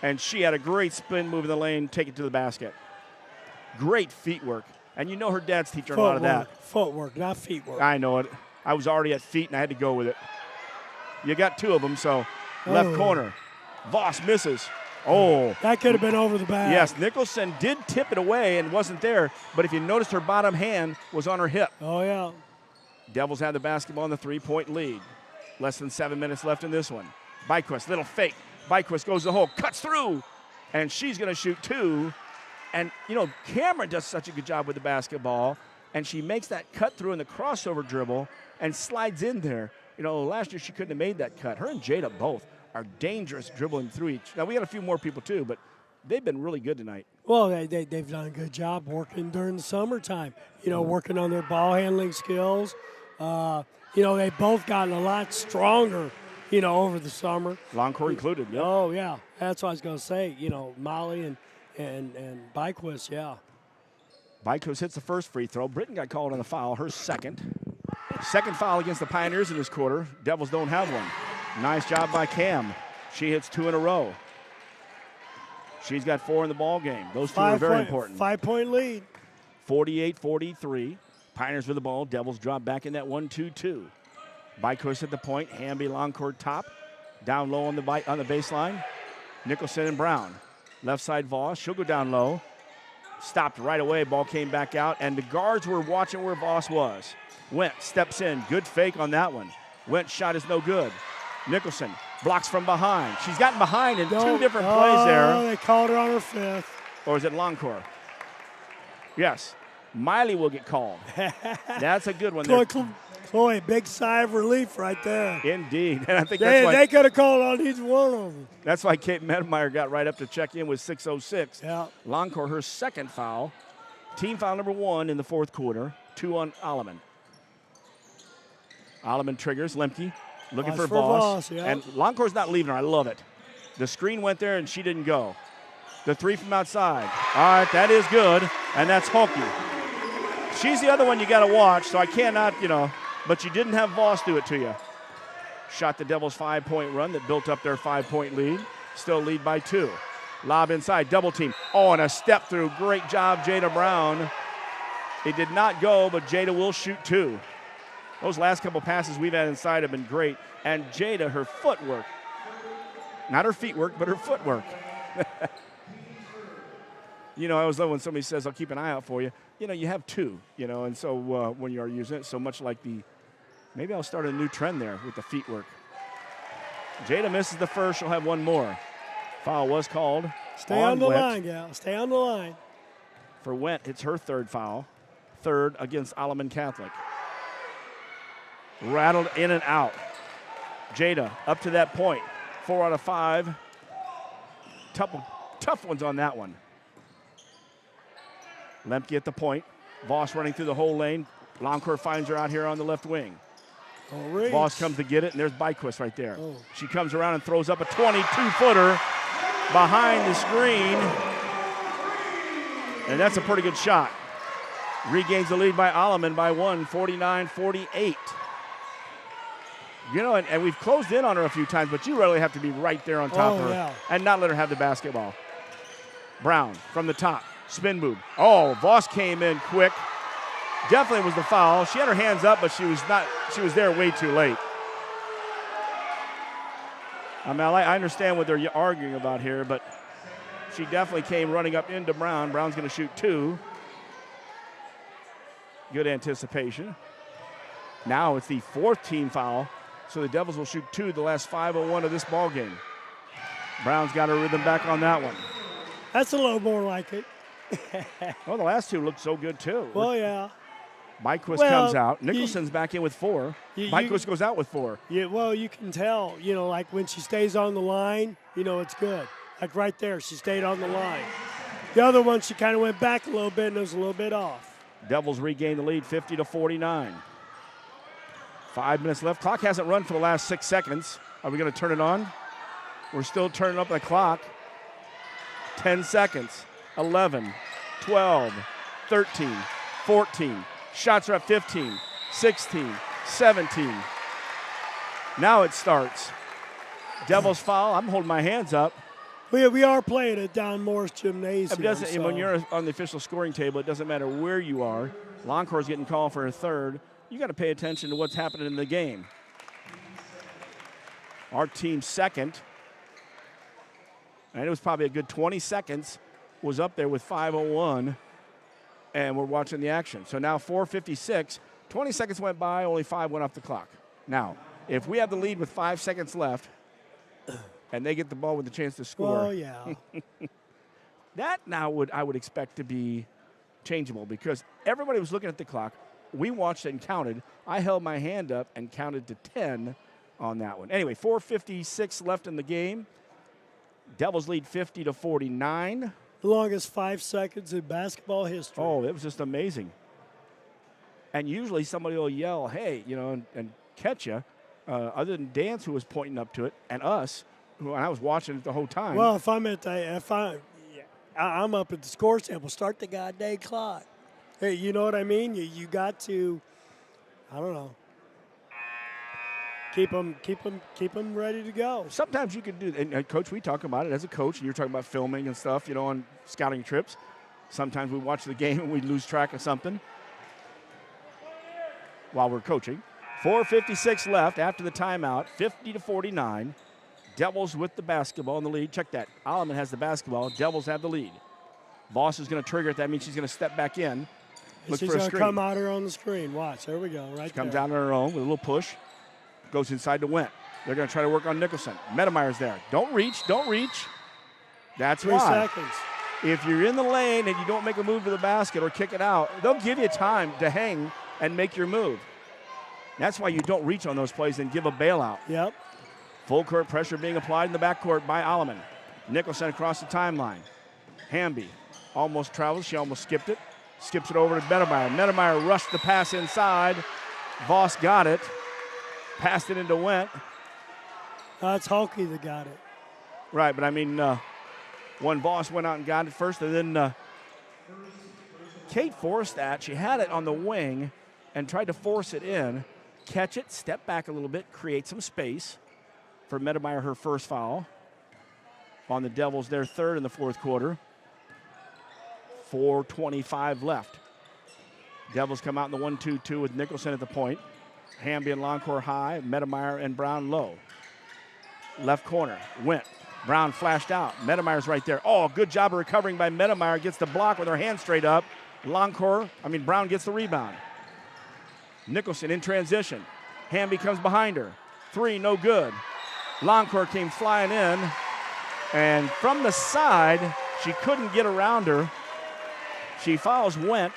And she had a great spin move in the lane, take it to the basket. Great feet work. And her dad's teaching her a lot of that. Footwork, not feet work. I know it. I was already at feet, and I had to go with it. You got two of them, so left corner. Voss misses. Oh. That could have been over the back. Yes, Nicholson did tip it away and wasn't there, but if you noticed, her bottom hand was on her hip. Oh, yeah. Devils have the basketball in the 3-point lead. Less than 7 minutes left in this one. Byquist, little fake. Byquist goes the hole, cuts through, and she's going to shoot two. And, you know, Cameron does such a good job with the basketball, and she makes that cut through in the crossover dribble and slides in there. You know, last year she couldn't have made that cut. Her and Jada both are dangerous dribbling through each. Now, we got a few more people, too, but they've been really good tonight. Well, they've done a good job working during the summertime, you know, working on their ball handling skills. You know, they've both gotten a lot stronger, you know, over the summer. Longcore included, yeah. Oh, yeah. That's what I was going to say. You know, Molly and Byquist, yeah. Byquist hits the first free throw. Britton got called on the foul, her second. Second foul against the Pioneers in this quarter. Devils don't have one. Nice job by Cam. She hits two in a row. She's got 4 in the ball game. Those two are very important. 5-point lead. 48-43. Pioneers with the ball. Devils drop back in that 1-2-2. Byquist at the point. Hamby Longcourt top. Down low on the baseline. Nicholson and Brown. Left side Voss. She'll go down low. Stopped right away. Ball came back out. And the guards were watching where Voss was. Went, steps in. Good fake on that one. Went, shot is no good. Nicholson blocks from behind. She's gotten behind in two different plays there. They called her on her fifth. Or is it Longcore? Yes. Miley will get called. That's a good one there. Boy, big sigh of relief right there. Indeed. And I think that's why they could have called on each one of them. That's why Kate Medemeyer got right up to check in with 6:06. Yeah. Longcore, her second foul. Team foul number 1 in the fourth quarter. 2 on Alleman. Alleman triggers. Lemke looking for Voss. Yeah. And Longcore's not leaving her. I love it. The screen went there, and she didn't go. The three from outside. All right, that is good, and that's Hulke. She's the other one you got to watch, so I cannot, but you didn't have Voss do it to you. Shot the Devils' 5-point run that built up their 5-point lead. Still lead by 2. Lob inside, double team. Oh, and a step through. Great job, Jada Brown. It did not go, but Jada will shoot 2. Those last couple passes we've had inside have been great. And Jada, her footwork, not her feet work, but her footwork. I always love when somebody says, I'll keep an eye out for you. You have 2, and so when you are using it, so much like maybe I'll start a new trend there with the feet work. Jada misses the first. She'll have one more. Foul was called. Stay on the line, gal. Stay on the line. For Wendt, it's her third foul. Third against Alleman Catholic. Rattled in and out. Jada up to that point. 4 out of 5. Tough ones on that one. Lemke at the point. Voss running through the whole lane. Longcore finds her out here on the left wing. Voss comes to get it, and there's Byquist right there. Oh. She comes around and throws up a 22-footer behind the screen. And that's a pretty good shot. Regains the lead by Alleman by 1, 49-48. And we've closed in on her a few times, but you really have to be right there on top of her and not let her have the basketball. Brown from the top. Spin move. Oh, Voss came in quick. Definitely was the foul. She had her hands up, but she was there way too late. I understand what they're arguing about here, but she definitely came running up into Brown. Brown's going to shoot 2. Good anticipation. Now it's the 4th team foul, so the Devils will shoot 2 the last 5:01 of this ball game. Brown's got her rhythm back on that one. That's a little more like it. Well, the last 2 looked so good, too. Well, yeah. Byquist comes out. Nicholson's back in with 4. Byquist goes out with 4. Yeah, well, you can tell, like when she stays on the line, it's good. Like right there, she stayed on the line. The other one, she kind of went back a little bit and it was a little bit off. Devils regain the lead 50-49. 5 minutes left. Clock hasn't run for the last 6 seconds. Are we going to turn it on? We're still turning up the clock. 10 seconds. 11, 12, 13, 14. Shots are at 15, 16, 17. Now it starts. Devils foul. I'm holding my hands up. We are playing at Don Morris Gymnasium. When you're on the official scoring table, it doesn't matter where you are. Longcore's getting called for a third. You got to pay attention to what's happening in the game. our team second. And it was probably a good 20 seconds was up there with 5:01, and we're watching the action. So now 4:56, 20 seconds went by, only 5 went off the clock. Now, if we have the lead with 5 seconds left and they get the ball with a chance to score. Well, yeah. That now I would expect to be changeable because everybody was looking at the clock. We watched it and counted. I held my hand up and counted to 10 on that one. Anyway, 4:56 left in the game. Devils lead 50-49. The longest 5 seconds in basketball history. Oh, it was just amazing. And usually somebody will yell, hey, and catch you, other than Dance, who was pointing up to it, and us, who I was watching it the whole time. Well, I'm up at the score sample, start the goddamn clock. Hey, you know what I mean? You got to, I don't know, keep them ready to go. Sometimes you can do, and Coach, we talk about it as a coach, and you're talking about filming and stuff, on scouting trips. Sometimes we watch the game and we lose track of something while we're coaching. 4:56 left after the timeout, 50-49. Devils with the basketball in the lead. Check that. Alleman has the basketball. Devils have the lead. Voss is going to trigger it. That means she's going to step back in. Look she's for a going screen. to come out here on the screen. Watch. There we go. Right She comes there. out on her own with a little push. Goes inside to Went. They're going to try to work on Nicholson. Metameyer's there. Don't reach. That's 3 why. seconds. If you're in the lane and you don't make a move to the basket or kick it out, they'll give you time to hang and make your move. That's why you don't reach on those plays and give a bailout. Yep. Full court pressure being applied in the backcourt by Alleman. Nicholson across the timeline. Hamby almost travels. She almost skipped it. Skips it over to Medemeyer. Medemeyer rushed the pass inside. Voss got it. Passed it into Went. It's Hulky that got it. Right, but I mean, when Voss went out and got it first, and then Kate forced that. She had it on the wing and tried to force it in. Catch it, step back a little bit, create some space for Medemeyer, her first foul. On the Devils, their third in the fourth quarter. 4:25 left. Devils come out in the 1-2-2 with Nicholson at the point. Hamby and Loncourt high, Medemeyer and Brown low. Left corner, Went. Brown flashed out. Medemeyer's right there. Oh, good job of recovering by Medemeyer. Gets the block with her hand straight up. Brown gets the rebound. Nicholson in transition. Hamby comes behind her. 3, no good. Loncourt came flying in. And from the side, she couldn't get around her. She fouls Went.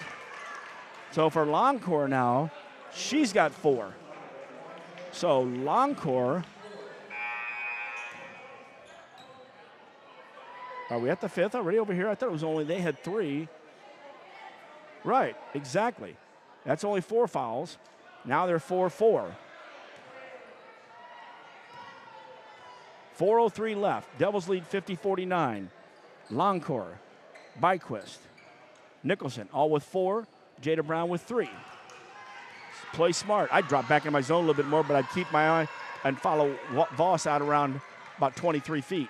So for Loncourt now, she's got 4. So Loncourt. Are we at the 5th already over here? I thought it was only, they had 3. Right, exactly. That's only 4 fouls. Now they're 4-4. 4:03 left. Devils lead 50-49. Loncourt, Byquist, Nicholson, all with 4. Jada Brown with 3. Play smart. I'd drop back in my zone a little bit more, but I'd keep my eye and follow Voss out around about 23 feet.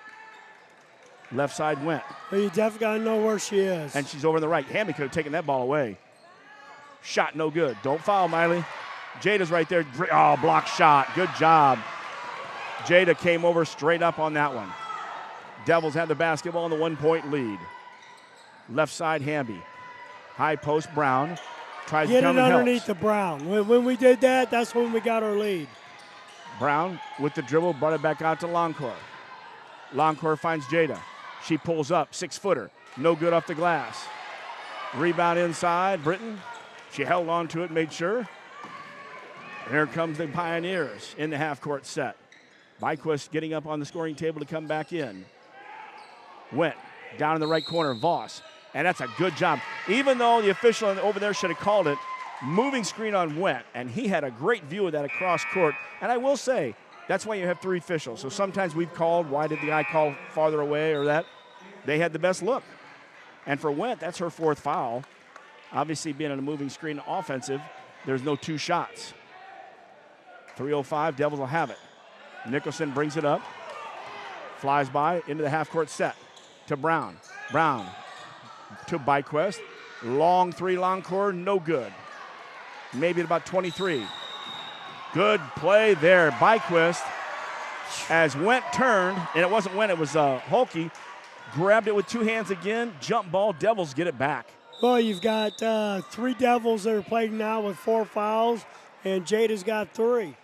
Left side Went. Well, you definitely got to know where she is. And she's over on the right. Hamby could have taken that ball away. Shot no good. Don't foul, Miley. Jada's right there. Oh, block shot. Good job. Jada came over straight up on that one. Devils have the basketball in the 1-point lead. Left side, Hamby. High post, Brown. Tries Get to come it and underneath helps. the Brown. When we did that, that's when we got our lead. Brown with the dribble, brought it back out to Loncourt. Loncourt finds Jada. She pulls up, 6-footer. No good off the glass. Rebound inside, Britton. She held on to it, made sure. Here comes the Pioneers in the half-court set. Byquist getting up on the scoring table to come back in. Went down in the right corner, Voss. And that's a good job. Even though the official over there should have called it, moving screen on Went. And he had a great view of that across court. And I will say, that's why you have 3 officials. So sometimes we've called, why did the guy call farther away or that? They had the best look. And for Went, that's her 4th foul. Obviously, being on a moving screen offensive, there's no 2 shots. 3:05, Devils will have it. Nicholson brings it up. Flies by into the half-court set to Brown. Brown to Byquist. Long 3, Loncourt, no good. Maybe at about 23. Good play there. Byquist as Went turned, and it wasn't Went, it was Holke, grabbed it with 2 hands again, jump ball, Devils get it back. Well, you've got 3 Devils that are playing now with 4 fouls, and Jada's got 3.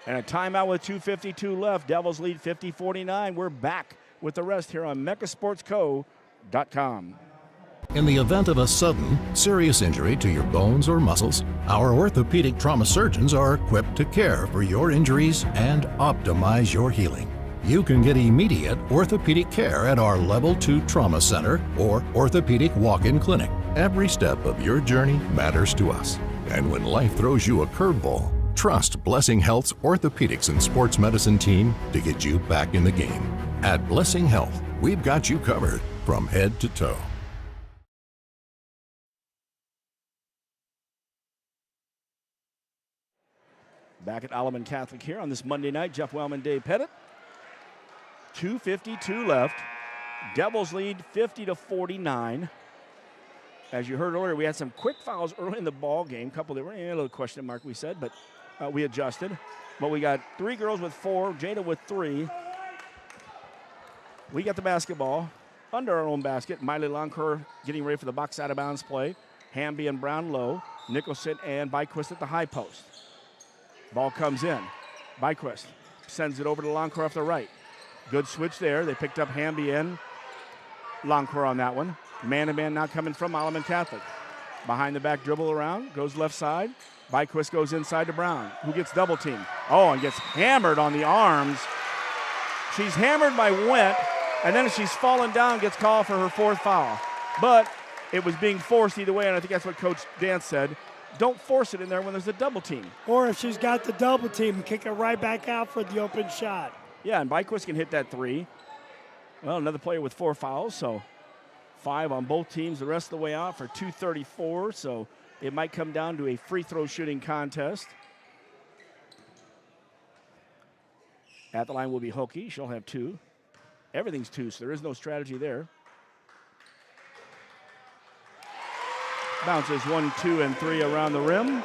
And a timeout with 2:52 left. Devils lead 50-49. We're back with the rest here on mechasportsco.com. In the event of a sudden, serious injury to your bones or muscles, our orthopedic trauma surgeons are equipped to care for your injuries and optimize your healing. You can get immediate orthopedic care at our Level 2 Trauma Center or Orthopedic Walk-In Clinic. Every step of your journey matters to us. And when life throws you a curveball, trust Blessing Health's orthopedics and sports medicine team to get you back in the game. At Blessing Health, we've got you covered from head to toe. Back at Alleman Catholic here on this Monday night. Jeff Wellman, Dave Pettit. 2:52 left. Devils lead 50-49. As you heard earlier, we had some quick fouls early in the ball game. Couple that were a little question mark, we said, but we adjusted. But we got 3 girls with 4, Jada with 3. We got the basketball under our own basket. Miley Loncourt getting ready for the box out of bounds play. Hamby and Brown low. Nicholson and Byquist at the high post. Ball comes in. Byquist sends it over to Loncourt off the right. Good switch there. They picked up Hamby and Loncourt on that one. Man-to-man now coming from Alleman Catholic. Behind the back dribble around. Goes left side. Byquist goes inside to Brown, who gets double teamed. Oh, and gets hammered on the arms. She's hammered by Went, and then she's fallen down, gets called for her 4th foul. But it was being forced either way, and I think that's what Coach Dan said. Don't force it in there when there's a double team. Or if she's got the double team, kick it right back out for the open shot. Yeah, and Byquist can hit that 3. Well, another player with 4 fouls, so 5 on both teams the rest of the way out for 2:34, so it might come down to a free throw shooting contest. At the line will be Holke. She'll have 2. Everything's 2, so there is no strategy there. Bounces 1, 2, and 3 around the rim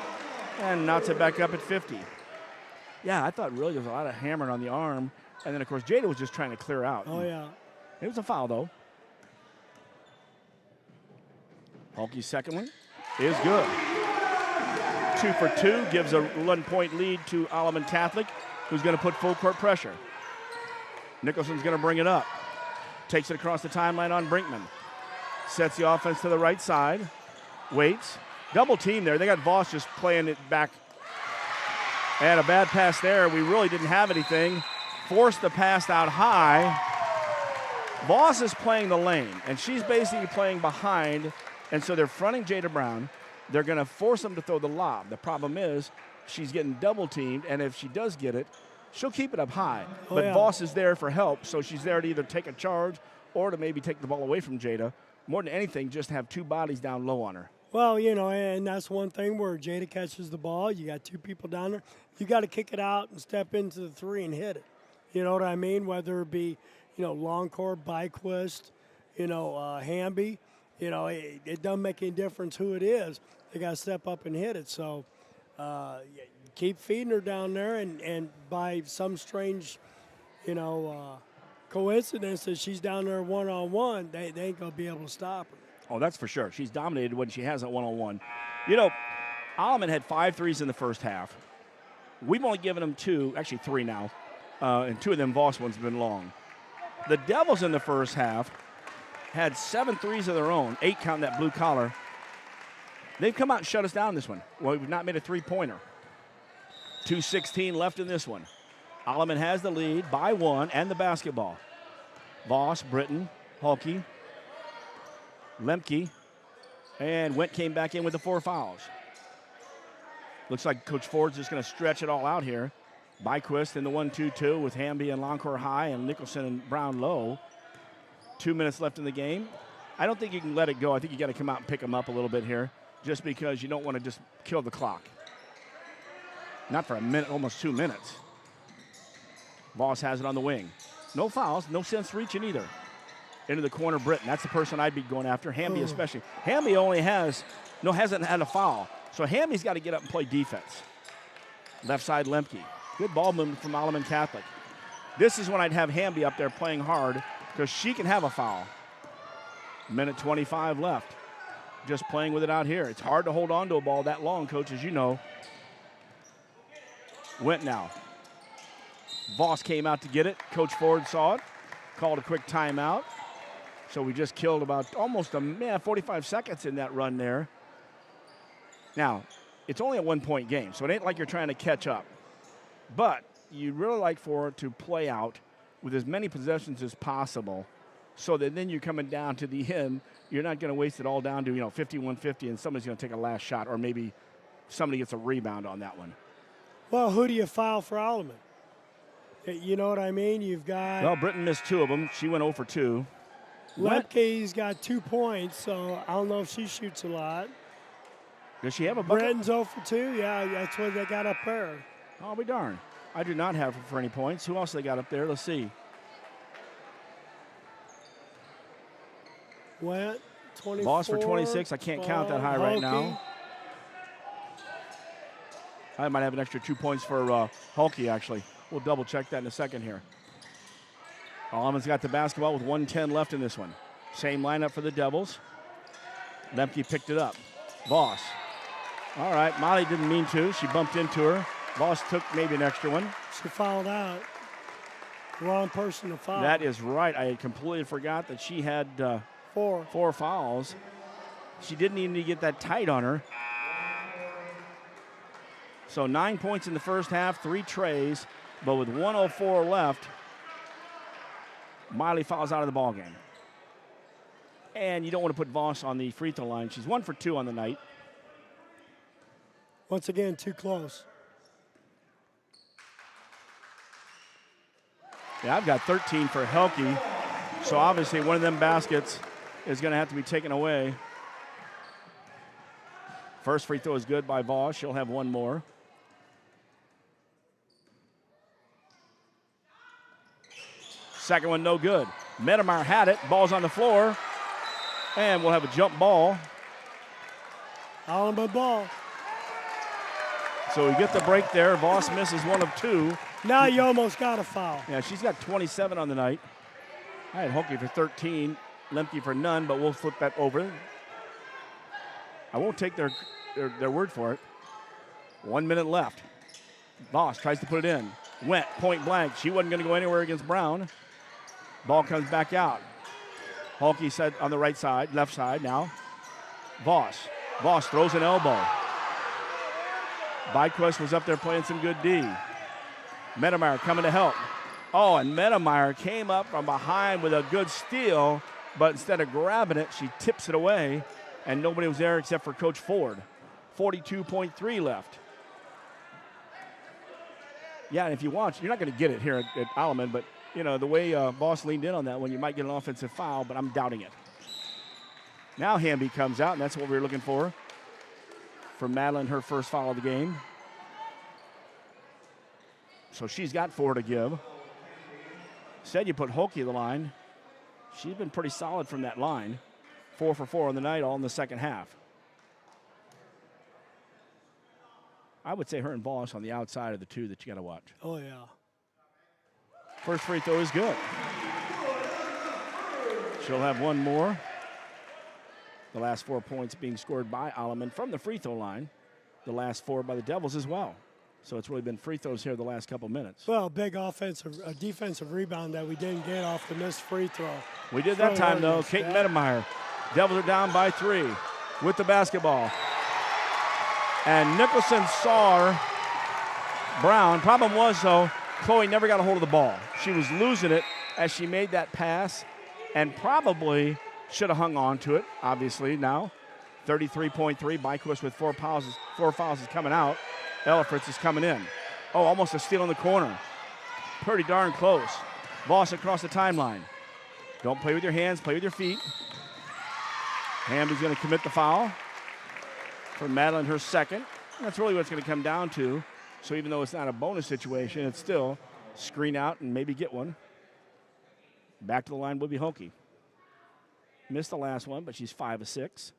and knots it back up at 50. Yeah, I thought really there was a lot of hammering on the arm. And then, of course, Jada was just trying to clear out. Oh, yeah. It was a foul, though. Holke's second one is good. 2 for 2, gives a 1-point lead to Alleman Catholic, who's going to put full court pressure. Nicholson's going to bring it up. Takes it across the timeline on Brinkman. Sets the offense to the right side. Waits. Double team there. They got Voss just playing it back. And a bad pass there. We really didn't have anything. Forced the pass out high. Voss is playing the lane, and she's basically playing behind, and so they're fronting Jada Brown. They're going to force them to throw the lob. The problem is she's getting double teamed, and if she does get it, she'll keep it up high. But Voss is there for help, so she's there to either take a charge or to maybe take the ball away from Jada. More than anything, just have 2 bodies down low on her. Well, you know, and that's one thing where Jada catches the ball. You got 2 people down there. You got to kick it out and step into the 3 and hit it. You know what I mean? Whether it be, you know, Loncourt, Byquist, you know, Hamby, you know, it doesn't make any difference who it is. They got to step up and hit it. So keep feeding her down there, and by some strange, you know, coincidence that she's down there one-on-one, they ain't going to be able to stop her. Oh, that's for sure. She's dominated when she has that one-on-one. You know, Alleman had 5 threes in the first half. We've only given them 2, actually 3 now, and 2 of them Voss ones have been long. The Devils in the first half had 7 threes of their own, 8 counting that blue collar. They've come out and shut us down this one. Well, we've not made a 3-pointer. 2:16 left in this one. Alleman has the lead by 1 and the basketball. Voss, Britton, Holke, Lemke, and Went came back in with the 4 fouls. Looks like Coach Ford's just going to stretch it all out here. Byquist in the 1-2-2 with Hamby and Loncourt high and Nicholson and Brown low. 2 minutes left in the game. I don't think you can let it go. I think you got to come out and pick them up a little bit here, just because you don't want to just kill the clock. Not for a minute, almost 2 minutes. Voss has it on the wing. No fouls, no sense reaching either. Into the corner, Britton. That's the person I'd be going after, Hamby especially. Hamby only hasn't had a foul. So Hamby's got to get up and play defense. Left side, Lemke. Good ball movement from Alleman Catholic. This is when I'd have Hamby up there playing hard because she can have a foul. Minute 25 left. Just playing with it out here. It's hard to hold on to a ball that long, Coach, as you know. Went now. Voss came out to get it. Coach Ford saw it. Called a quick timeout. So we just killed about almost 45 seconds in that run there. Now, it's only a 1-point game, so it ain't like you're trying to catch up. But you'd really like for it to play out with as many possessions as possible so that then you're coming down to the end. You're not going to waste it all down to, 51-50 and somebody's going to take a last shot or maybe somebody gets a rebound on that one. Well, who do you foul for Alleman? You know what I mean? You've got... Well, Britton missed 2 of them. She went 0 for 2. Lepke's got 2 points, so I don't know if she shoots a lot. Does she have a bucket? Britton's 0 for 2. Yeah, that's what they got up there. I'll be darned. I do not have her for any points. Who else they got up there? Let's see. Went 24. Voss for 26. I can't count that high right now. I might have an extra 2 points for Hulke, actually. We'll double check that in a second here. Alleman's got the basketball with 1:10 left in this one. Same lineup for the Devils. Lemke picked it up. Voss. All right, Molly didn't mean to. She bumped into her. Voss took maybe an extra one. She fouled out. Wrong person to foul. That is right. I completely forgot that she had 4 fouls. She didn't even need to get that tight on her. So 9 points in the first half, 3 trays, but with 1:04 left, Miley fouls out of the ballgame. And you don't want to put Voss on the free throw line. She's 1 for 2 on the night. Once again, too close. Yeah, I've got 13 for Helke. So obviously one of them baskets is going to have to be taken away. First free throw is good by Voss. She'll have 1 more. Second one, no good. Medemeyer had it. Ball's on the floor. And we'll have a jump ball. Alleman ball. So we get the break there. Voss misses 1 of 2. Now you almost got a foul. Yeah, she's got 27 on the night. I had Hulke for 13, Lemke for none, but we'll flip that over. I won't take their word for it. 1 minute left. Voss tries to put it in. Went point blank. She wasn't going to go anywhere against Brown. Ball comes back out. Hulke said on the right side, left side now. Voss. Voss throws an elbow. Byquist was up there playing some good D. Medemeyer coming to help. Oh, and Medemeyer came up from behind with a good steal, but instead of grabbing it, she tips it away, and nobody was there except for Coach Ford. 42.3 left. Yeah, and if you watch, you're not going to get it here at Alleman, but, the way Voss leaned in on that one, you might get an offensive foul, but I'm doubting it. Now Hamby comes out, and that's what we were looking for Madeline, her first foul of the game. So she's got 4 to give. Said you put Hulke in the line. She's been pretty solid from that line. 4 for 4 on the night, all in the second half. I would say her and Voss on the outside of the 2 that you got to watch. Oh, yeah. First free throw is good. She'll have 1 more. The last 4 points being scored by Alleman from the free throw line. The last 4 by the Devils as well. So it's really been free throws here the last couple minutes. Well, big defensive rebound that we didn't get off the missed free throw. We did that time, though. Kate Medemeyer. Devils are down by 3 with the basketball. And Nicholson saw Brown. Problem was, though, Chloe never got a hold of the ball. She was losing it as she made that pass and probably should have hung on to it, obviously, now. 33.3. Byquist with 4 fouls. 4 fouls is coming out. Ella Fritz is coming in. Oh, almost a steal in the corner. Pretty darn close. Voss across the timeline. Don't play with your hands, play with your feet. Hamby's going to commit the foul for Madeline, her second. That's really what it's going to come down to. So even though it's not a bonus situation, it's still screen out and maybe get one. Back to the line will be Hulke. Missed the last one, but she's 5 of 6.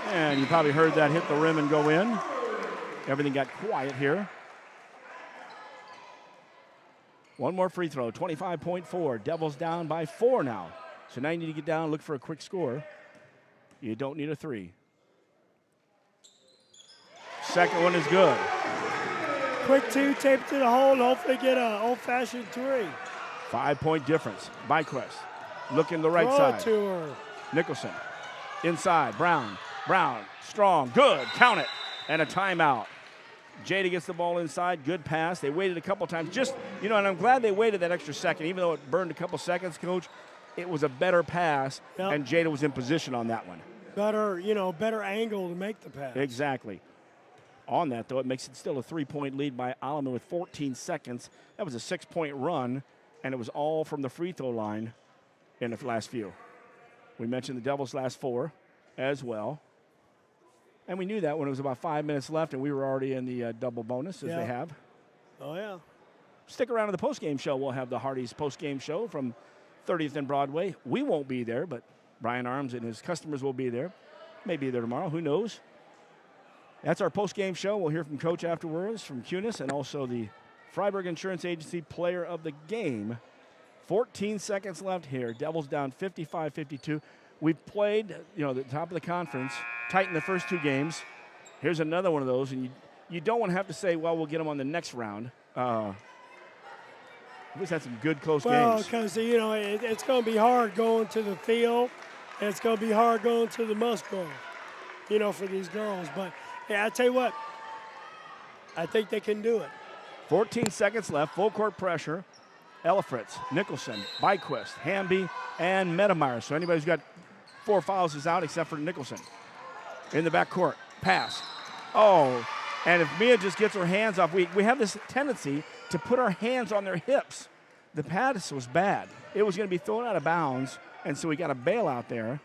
And you probably heard that hit the rim and go in. Everything got quiet here. One more free throw, 25.4. Devils down by 4 now. So now you need to get down and look for a quick score. You don't need a 3. Second one is good. Quick 2, tape to the hole, and hopefully get an old-fashioned 3. 5-point difference. Byquist looking the right Throw side. it to her. Nicholson inside. Brown, strong, good. Count it. And a timeout. Jada gets the ball inside. Good pass. They waited a couple times. Just, and I'm glad they waited that extra second. Even though it burned a couple seconds, Coach, it was a better pass, and Jada was in position on that one. Better angle to make the pass. Exactly. On that, though, it makes it still a 3-point lead by Alleman with 14 seconds. That was a 6-point run, and it was all from the free throw line in the last few. We mentioned the Devils' last 4 as well. And we knew that when it was about 5 minutes left, and we were already in the double bonus, as they have. Oh, yeah. Stick around in the postgame show. We'll have the Hardee's postgame show from 30th and Broadway. We won't be there, but Brian Arms and his customers will be there. May be there tomorrow. Who knows? That's our postgame show. We'll hear from Coach afterwards from CUNYS and also the Freiburg Insurance Agency player of the game. 14 seconds left here. Devils down 55-52. We've played, the top of the conference, tight in the first 2 games. Here's another one of those, and you don't want to have to say, well, we'll get them on the next round. We've had some good close games. Well, because, it's going to be hard going to the field, and it's going to be hard going to the must goal, for these girls. But, yeah, I tell you what, I think they can do it. 14 seconds left, full court pressure. Elifritz, Nicholson, Byquist, Hamby, and Medemeyer. So anybody who's got 4 fouls is out except for Nicholson. In the backcourt, pass. Oh, and if Mia just gets her hands off, we have this tendency to put our hands on their hips. The pass was bad. It was going to be thrown out of bounds, and so we got a bailout there.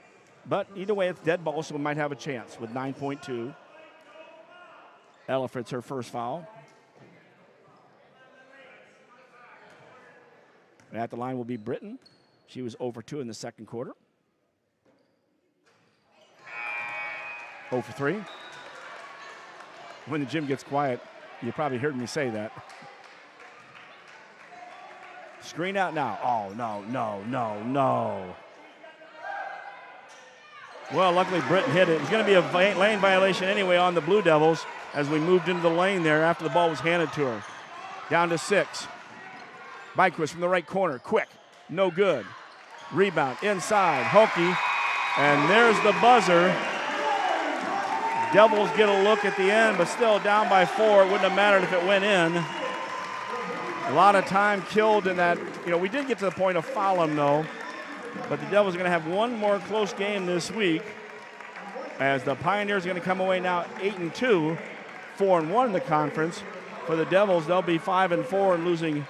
But either way, it's dead ball, so we might have a chance with 9.2. Elifritz, her first foul. At the line will be Britton. She was over 2 in the second quarter. 0 for 3. When the gym gets quiet, you probably heard me say that. Screen out now. Oh, no. Well, luckily Britton hit it. It was going to be a lane violation anyway on the Blue Devils as we moved into the lane there after the ball was handed to her. Down to 6. Byquist from the right corner, quick, no good. Rebound, inside, Hokie, and there's the buzzer. Devils get a look at the end, but still down by 4. It wouldn't have mattered if it went in. A lot of time killed in that. We did get to the point of fouling, though, but the Devils are going to have one more close game this week as the Pioneers are going to come away now 8-2, 4-1 in the conference. For the Devils, they'll be 5-4 and losing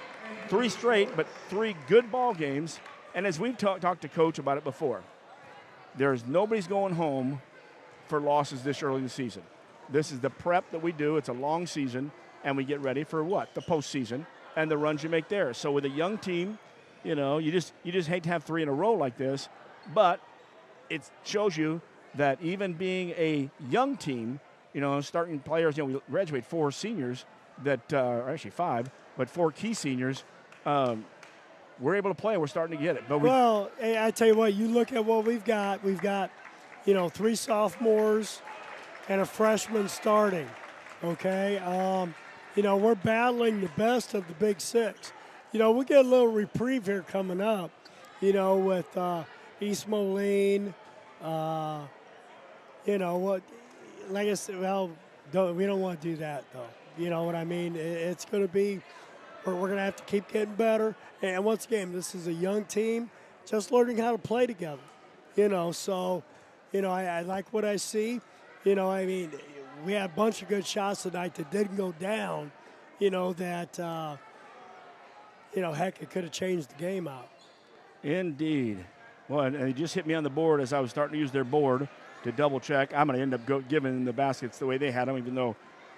3 straight, but 3 good ball games. And as we've talked to Coach about it before, nobody's going home for losses this early in the season. This is the prep that we do. It's a long season, and we get ready for what? The postseason and the runs you make there. So with a young team, you just hate to have 3 in a row like this, but it shows you that even being a young team, starting players, we graduate 4 seniors that are actually 5, but 4 key seniors. We're able to play. We're starting to get it. But I tell you what, you look at what we've got. We've got, 3 sophomores and a freshman starting, okay? We're battling the best of the Big 6. We get a little reprieve here coming up, with East Moline. Like I said, we don't want to do that, though. You know what I mean? It's going to be, we're going to have to keep getting better. And once again, this is a young team just learning how to play together. So, I like what I see. We had a bunch of good shots tonight that didn't go down, heck, it could have changed the game out. Indeed. Well, and he just hit me on the board as I was starting to use their board to double check. I'm going to end up giving the baskets the way they had them, even though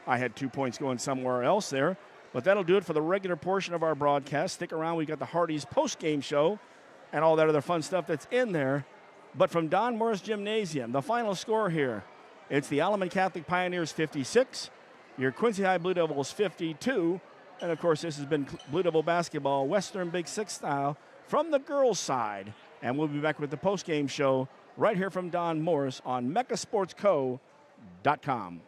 I had 2 points going somewhere else there. But that'll do it for the regular portion of our broadcast. Stick around. We've got the Hardee's post-game show and all that other fun stuff that's in there. But from Don Morris Gymnasium, the final score here, it's the Alleman Catholic Pioneers 56 your Quincy High Blue Devils 52. And, of course, this has been Blue Devil basketball, Western Big Six style, from the girls' side. And we'll be back with the postgame show right here from Don Morris on MeccaSportsCo.com.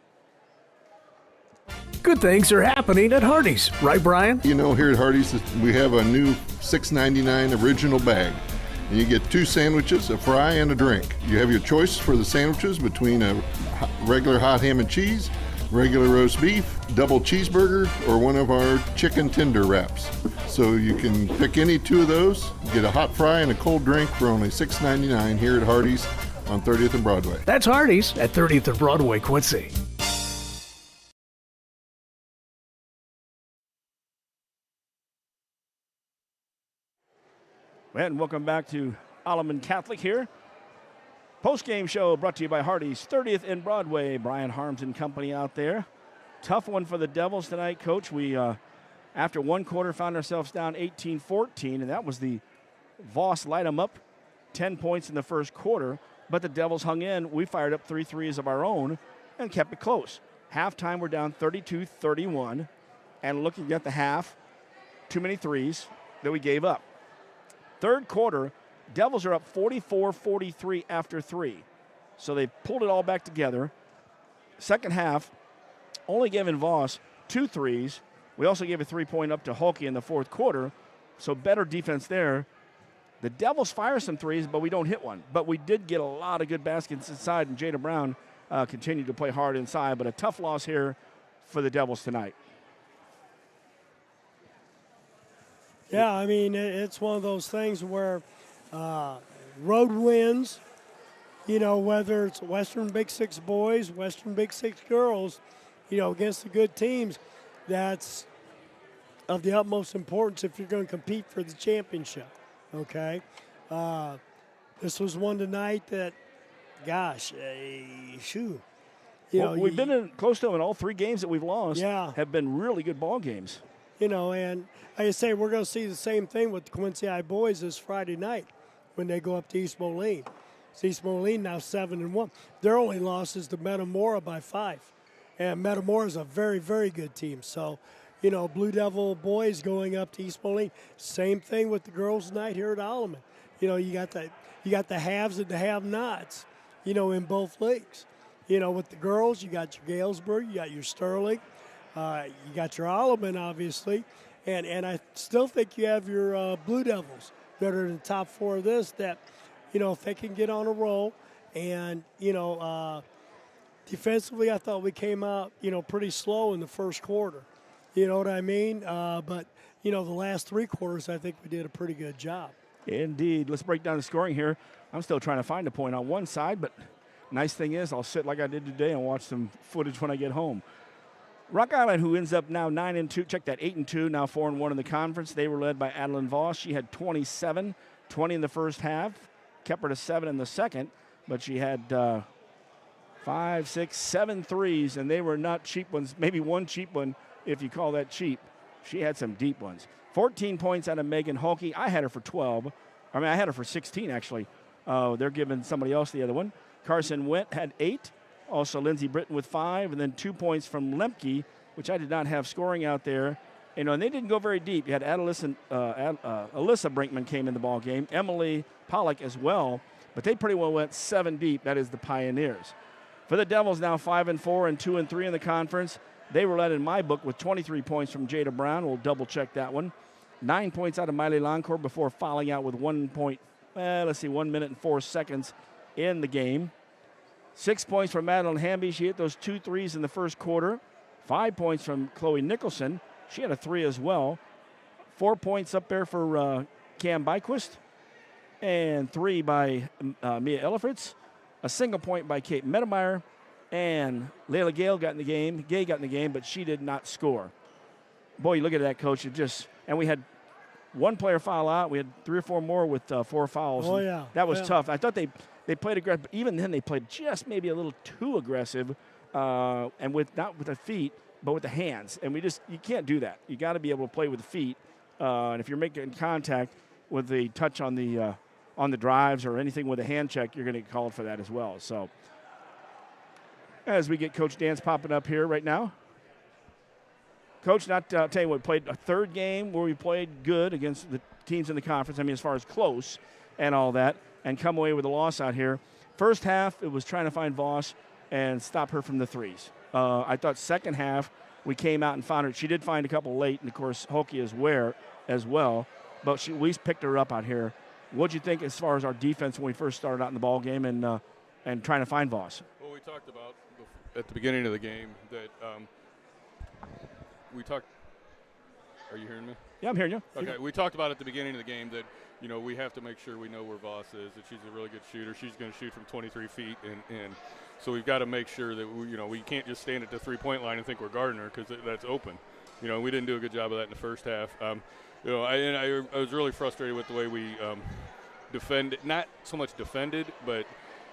Good things are happening at Hardee's, right, Brian? You know, here at Hardee's, we have a new $6.99 original bag. And you get 2 sandwiches, a fry, and a drink. You have your choice for the sandwiches between a regular hot ham and cheese, regular roast beef, double cheeseburger, or one of our chicken tender wraps. So you can pick any 2 of those, get a hot fry and a cold drink for only $6.99 here at Hardee's on 30th and Broadway. That's Hardee's at 30th and Broadway, Quincy. And welcome back to Alleman Catholic here. Post-game show brought to you by Hardee's, 30th and Broadway. Brian Harms and company out there. Tough one for the Devils tonight, Coach. We, after one quarter, found ourselves down 18-14, and that was the Voss light 'em up, 10 points in the first quarter. But the Devils hung in. We fired up 3 threes of our own and kept it close. Halftime, we're down 32-31. And looking at the half, too many threes that we gave up. Third quarter, Devils are up 44-43 after 3. So they pulled it all back together. Second half, only giving Voss 2 threes. We also gave a 3-point up to Hulke in the fourth quarter. So better defense there. The Devils fire some threes, but we don't hit one. But we did get a lot of good baskets inside, and Jada Brown continued to play hard inside. But a tough loss here for the Devils tonight. Yeah, I mean, it's one of those things where road wins, you know, whether it's Western Big Six boys, Western Big Six girls, you know, against the good teams, that's of the utmost importance if you're going to compete for the championship, okay? This was one tonight that, gosh, shoo. We've been in close to them in all 3 games that we've lost. Yeah. Have been really good ball games. You know, and like I say, we're going to see the same thing with the Quincy High boys this Friday night when they go up to East Moline. So East Moline now 7-1. Their only loss is to Metamora by 5. And Metamora is a very, very good team. So, you know, Blue Devil boys going up to East Moline. Same thing with the girls tonight here at Alleman. You know, you got the haves and the have-nots, you know, in both leagues. You know, with the girls, you got your Galesburg, you got your Sterling. You got your Alleman, obviously, and I still think you have your Blue Devils that are in the top 4 of this that, you know, if they can get on a roll. And, you know, defensively, I thought we came out, you know, pretty slow in the first quarter. You know what I mean? But, you know, the last 3 quarters, I think we did a pretty good job. Indeed. Let's break down the scoring here. I'm still trying to find a point on one side, but nice thing is I'll sit like I did today and watch some footage when I get home. Rock Island, who ends up now 9-2, check that, 8-2, now 4-1 in the conference. They were led by Adeline Voss. She had 27, 20 in the first half, kept her to 7 in the second, but she had 5, 6, 7 threes, and they were not cheap ones. Maybe one cheap one, if you call that cheap. She had some deep ones. 14 points out of Megan Hulke. I had her for 12. I mean, I had her for 16, actually. They're giving somebody else the other one. Carson Went had 8. Also, Lindsey Britton with 5, and then 2 points from Lemke, which I did not have scoring out there. You know, and they didn't go very deep. You had Alyssa Brinkman came in the ball game, Emily Pollock as well, but they pretty well went 7 deep. That is the Pioneers. For the Devils, now 5-4 and 2-3 in the conference. They were led in my book with 23 points from Jada Brown. We'll double check that one. 9 points out of Miley Loncourt before fouling out with 1 minute and 4 seconds in the game. 6 points from Madeline Hamby. She hit those 2 threes in the first quarter. 5 points from Chloe Nicholson. She had a 3 as well. 4 points up there for Cam Byquist. And 3 by Mia Ellifritz. A single point by Kate Medemeyer. And Layla Gay got in the game, but she did not score. Boy, you look at that, Coach. And we had one player foul out. We had 3 or 4 more with 4 fouls. Oh, yeah. That was tough. I thought they played aggressive, but even then they played just maybe a little too aggressive, and not with the feet, but with the hands. And you can't do that. You got to be able to play with the feet. And if you're making contact with the touch on the drives or anything with a hand check, you're going to get called for that as well. So as we get Coach Dance popping up here right now. Coach, tell you what, we played a third game where we played good against the teams in the conference. I mean, as far as close and all that, and come away with a loss out here. First half, it was trying to find Voss and stop her from the threes. I thought second half, we came out and found her. She did find a couple late, and, of course, Hokie as well. But we picked her up out here. What did you think as far as our defense when we first started out in the ball game and trying to find Voss? Well, we talked about at the beginning of the game that we talked. Are you hearing me? Yeah, I'm hearing you. Okay, we talked about at the beginning of the game that we have to make sure we know where Voss is. That she's a really good shooter. She's going to shoot from 23 feet and so we've got to make sure that we can't just stand at the 3-point line and think we're guarding her because that's open. We didn't do a good job of that in the first half. I was really frustrated with the way we defended. Not so much defended, but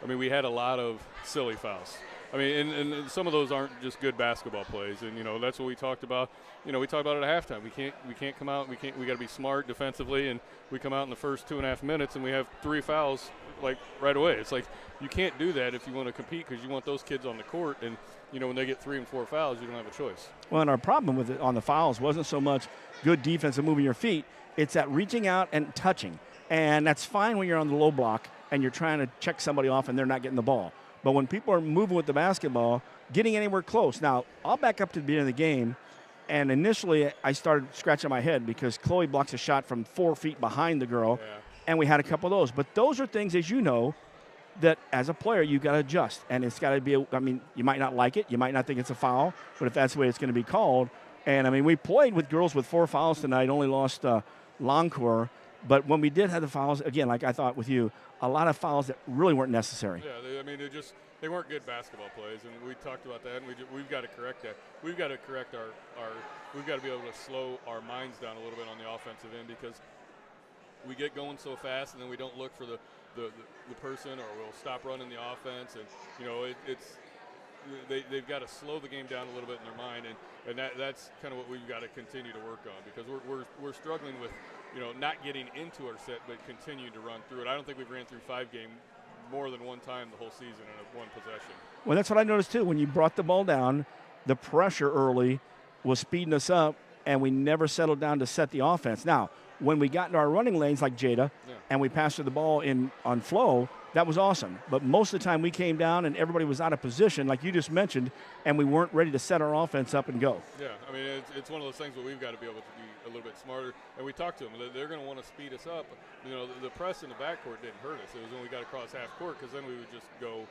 we had a lot of silly fouls. And some of those aren't just good basketball plays, and that's what we talked about. We talked about it at halftime. We can't come out. We got to be smart defensively, and we come out in the first 2.5 minutes and we have 3 fouls like right away. It's like you can't do that if you want to compete because you want those kids on the court, and when they get 3 and 4 fouls, you don't have a choice. Well, and our problem with it on the fouls wasn't so much good defense and moving your feet. It's that reaching out and touching, and that's fine when you're on the low block and you're trying to check somebody off and they're not getting the ball. But when people are moving with the basketball, getting anywhere close. Now, I'll back up to the beginning of the game, and initially I started scratching my head because Chloe blocks a shot from 4 feet behind the girl, and we had a couple of those. But those are things, as you know, that as a player you got to adjust. And it's got to be, you might not like it. You might not think it's a foul, but if that's the way it's going to be called. And, we played with girls with 4 fouls tonight, only lost Loncourt. But when we did have the fouls, again, like I thought with you, a lot of fouls that really weren't necessary. Yeah, they weren't good basketball plays, and we talked about that, and we've got to correct that. We've got to correct we've got to be able to slow our minds down a little bit on the offensive end because we get going so fast, and then we don't look for the person, or we'll stop running the offense, and they've got to slow the game down a little bit in their mind, and that's kind of what we've got to continue to work on because we're struggling with not getting into our set but continuing to run through it. I don't think we've ran through 5 games more than one time the whole season in one possession. Well, that's what I noticed too. When you brought the ball down, the pressure early was speeding us up, and we never settled down to set the offense. Now, when we got into our running lanes like Jada and we passed her the ball on flow, that was awesome. But most of the time we came down and everybody was out of position, like you just mentioned, and we weren't ready to set our offense up and go. Yeah, it's one of those things where we've got to be able to be a little bit smarter. And we talked to them. They're going to want to speed us up. The press in the backcourt didn't hurt us. It was when we got across half court because then we would just go,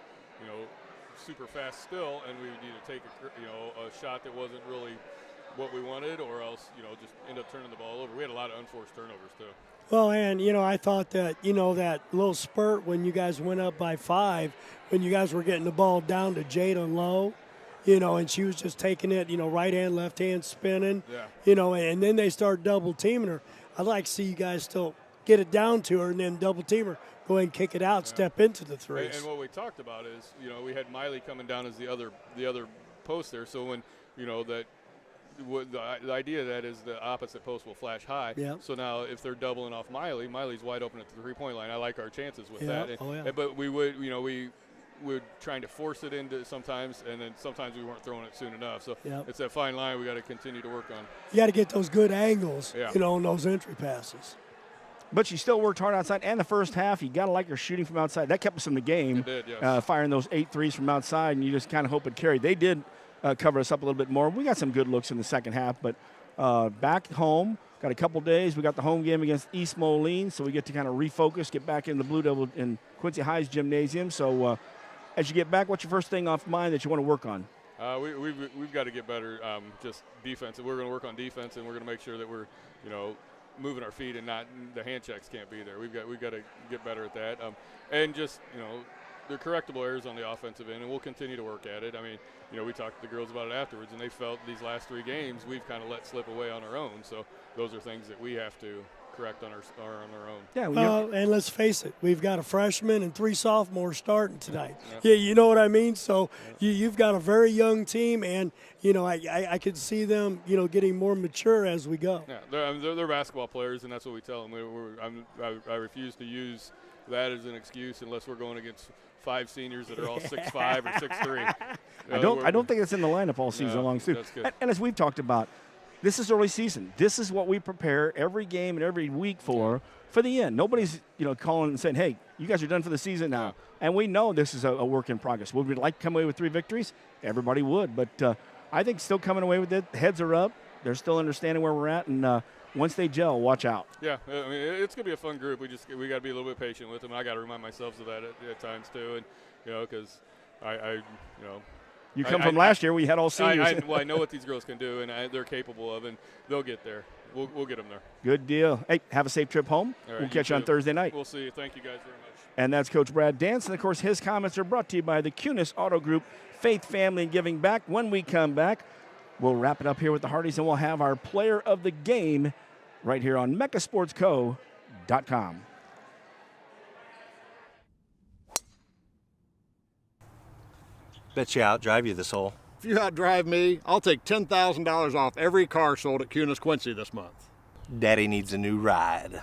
super fast still, and we would either take a shot that wasn't really what we wanted, or else just end up turning the ball over. We had a lot of unforced turnovers too. Well, and I thought that that little spurt when you guys went up by 5, when you guys were getting the ball down to Jada low, and she was just taking it, right hand, left hand, spinning, and then they start double teaming her. I'd like to see you guys still get it down to her and then double team her, go ahead and kick it out, step into the threes. And what we talked about is, we had Miley coming down as the other post there, so when the idea of that is the opposite post will flash high. Yeah. So now if they're doubling off Miley's wide open at the 3-point line. I like our chances with Yeah. that. Oh, yeah. But we would, we were trying to force it into sometimes, and then sometimes we weren't throwing it soon enough. So it's that fine line we got to continue to work on. You got to get those good angles, on those entry passes. But she still worked hard outside. And the first half, you got to like her shooting from outside. That kept us in the game. It did, yes. Firing those 8 threes from outside, and you just kind of hope it carried. They did cover us up a little bit more. We got some good looks in the second half, but back home, got a couple days. We got the home game against East Moline, so we get to kind of refocus, get back in the Blue Devil in Quincy High's gymnasium. So as you get back, what's your first thing off mind that you want to work on? We've got to get better, just defense. We're going to work on defense, and we're going to make sure that we're, moving our feet and not the hand checks can't be there. We've got to get better at that, and just they're correctable errors on the offensive end, and we'll continue to work at it. We talked to the girls about it afterwards, and they felt these last 3 games we've kind of let slip away on our own. So those are things that we have to correct on our own. Yeah, and let's face it, we've got a freshman and 3 sophomores starting tonight. Yeah, you know what I mean? So you've got a very young team, and, I could see them, getting more mature as we go. Yeah, they're basketball players, and that's what we tell them. I refuse to use that as an excuse unless we're going against 5 seniors that are all 6'5" or 6'3". I don't think it's in the lineup all season long, too. That's good. And as we've talked about, this is early season. This is what we prepare every game and every week for the end. Nobody's, calling and saying, hey, you guys are done for the season now. And we know this is a work in progress. Would we like to come away with 3 victories? Everybody would. But I think still coming away with it, heads are up. They're still understanding where we're at. And once they gel, watch out. Yeah, I mean, it's going to be a fun group. We got to be a little bit patient with them. I got to remind myself of that at times too. And, because You come from last year. We had all seniors. I know what these girls can do, and they're capable of, and they'll get there. We'll get them there. Good deal. Hey, have a safe trip home. All right, we'll catch you on Thursday night. We'll see you. Thank you guys very much. And that's Coach Brad Dance. And, of course, his comments are brought to you by the Kunis Auto Group, Faith, Family, and Giving Back. When we come back, we'll wrap it up here with the Hardys, and we'll have our player of the game right here on MechaSportsCo.com. Bet you outdrive you this hole. If you outdrive me, I'll take $10,000 off every car sold at QHS Quincy this month. Daddy needs a new ride.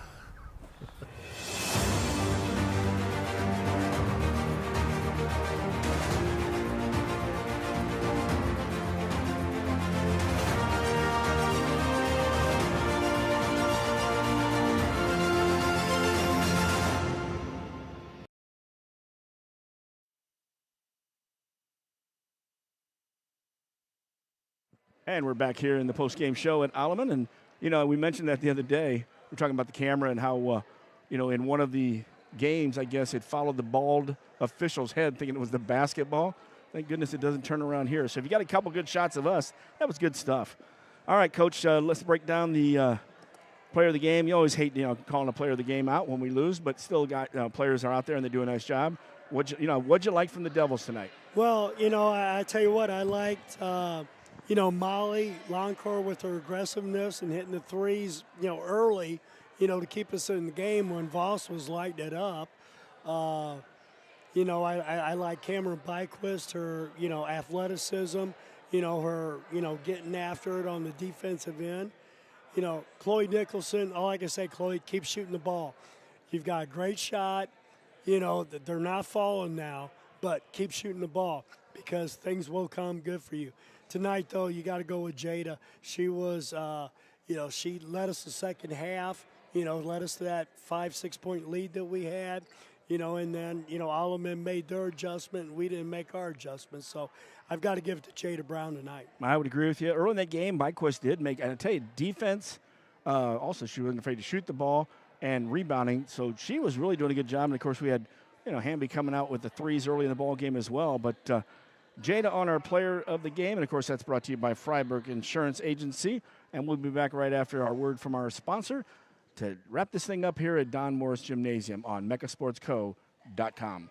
And we're back here in the post-game show at Alleman. And, we mentioned that the other day. We're talking about the camera and how, in one of the games, I guess, it followed the bald official's head thinking it was the basketball. Thank goodness it doesn't turn around here. So if you got a couple good shots of us, that was good stuff. All right, Coach, let's break down the player of the game. You always hate, calling a player of the game out when we lose, but still got players are out there and they do a nice job. What'd you like from the Devils tonight? Well, I tell you what, I liked Molly Loncourt with her aggressiveness and hitting the threes, early, to keep us in the game when Voss was lighting it up. I like Cameron Byquist, her, athleticism, her, getting after it on the defensive end. Chloe Nicholson, all I can say, Chloe, keep shooting the ball. You've got a great shot. They're not falling now, but keep shooting the ball because things will come good for you. Tonight, though, you got to go with Jada. She was, she led us the second half, led us to that 5-6 point lead that we had, and then, Alleman made their adjustment and we didn't make our adjustment. So I've got to give it to Jada Brown tonight. I would agree with you. Early in that game, Byquist did make, and I tell you, defense, also she wasn't afraid to shoot the ball and rebounding. So she was really doing a good job. And, of course, we had, Hamby coming out with the threes early in the ball game as well. But, Jada on our player of the game, and, of course, that's brought to you by Freiburg Insurance Agency. And we'll be back right after our word from our sponsor to wrap this thing up here at Don Morris Gymnasium on MechaSportsCo.com.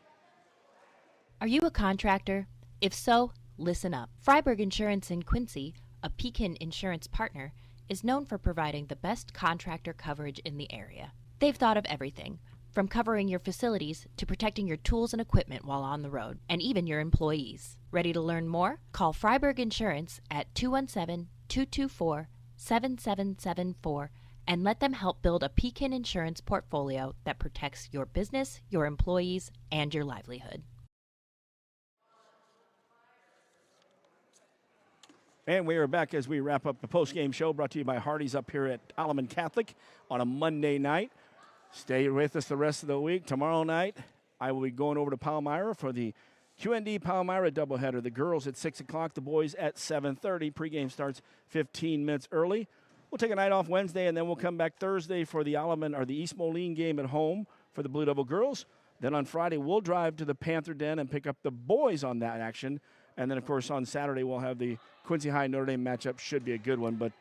Are you a contractor? If so, listen up. Freiburg Insurance in Quincy, a Pekin insurance partner, is known for providing the best contractor coverage in the area. They've thought of everything, from covering your facilities to protecting your tools and equipment while on the road, and even your employees. Ready to learn more? Call Freiburg Insurance at 217-224-7774 and let them help build a Pekin insurance portfolio that protects your business, your employees, and your livelihood. And we are back as we wrap up the post-game show brought to you by Hardee's up here at Alleman Catholic on a Monday night. Stay with us the rest of the week. Tomorrow night, I will be going over to Palmyra for the QND Palmyra doubleheader. The girls at 6 o'clock, the boys at 7:30. Pregame starts 15 minutes early. We'll take a night off Wednesday, and then we'll come back Thursday for the Alleman or the East Moline game at home for the Blue Devil girls. Then on Friday, we'll drive to the Panther Den and pick up the boys on that action. And then, of course, on Saturday, we'll have the Quincy High Notre Dame matchup. Should be a good one. But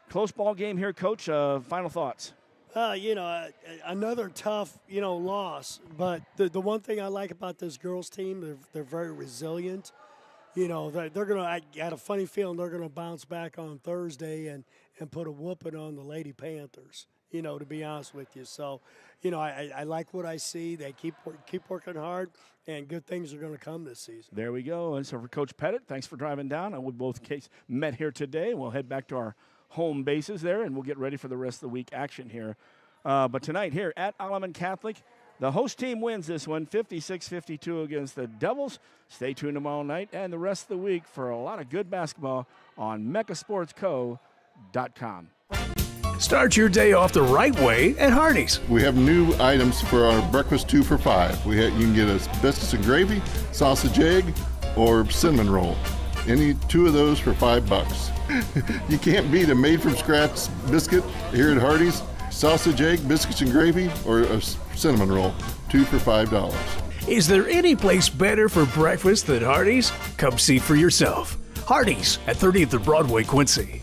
close ball game here, Coach. Final thoughts. Another tough, loss. But the one thing I like about this girls team, they're very resilient. They're going to, I had a funny feeling they're going to bounce back on Thursday and put a whooping on the Lady Panthers, to be honest with you. So, I like what I see. They keep working hard, and good things are going to come this season. There we go. And so for Coach Pettit, thanks for driving down. We both met here today. We'll head back to our home bases there, and we'll get ready for the rest of the week action here. But tonight here at Alleman Catholic, the host team wins this one, 56-52 against the Devils. Stay tuned tomorrow night and the rest of the week for a lot of good basketball on MechaSportsCo.com. hardeesportsfoods.com. Start your day off the right way at Hardee's. We have new items for our breakfast 2 for $5. You can get a biscuits and gravy, sausage egg, or cinnamon roll. Any 2 of those for $5. You can't beat a made-from-scratch biscuit here at Hardee's. Sausage egg, biscuits and gravy, or a cinnamon roll. 2 for $5. Is there any place better for breakfast than Hardee's? Come see for yourself. Hardee's at 30th and Broadway, Quincy.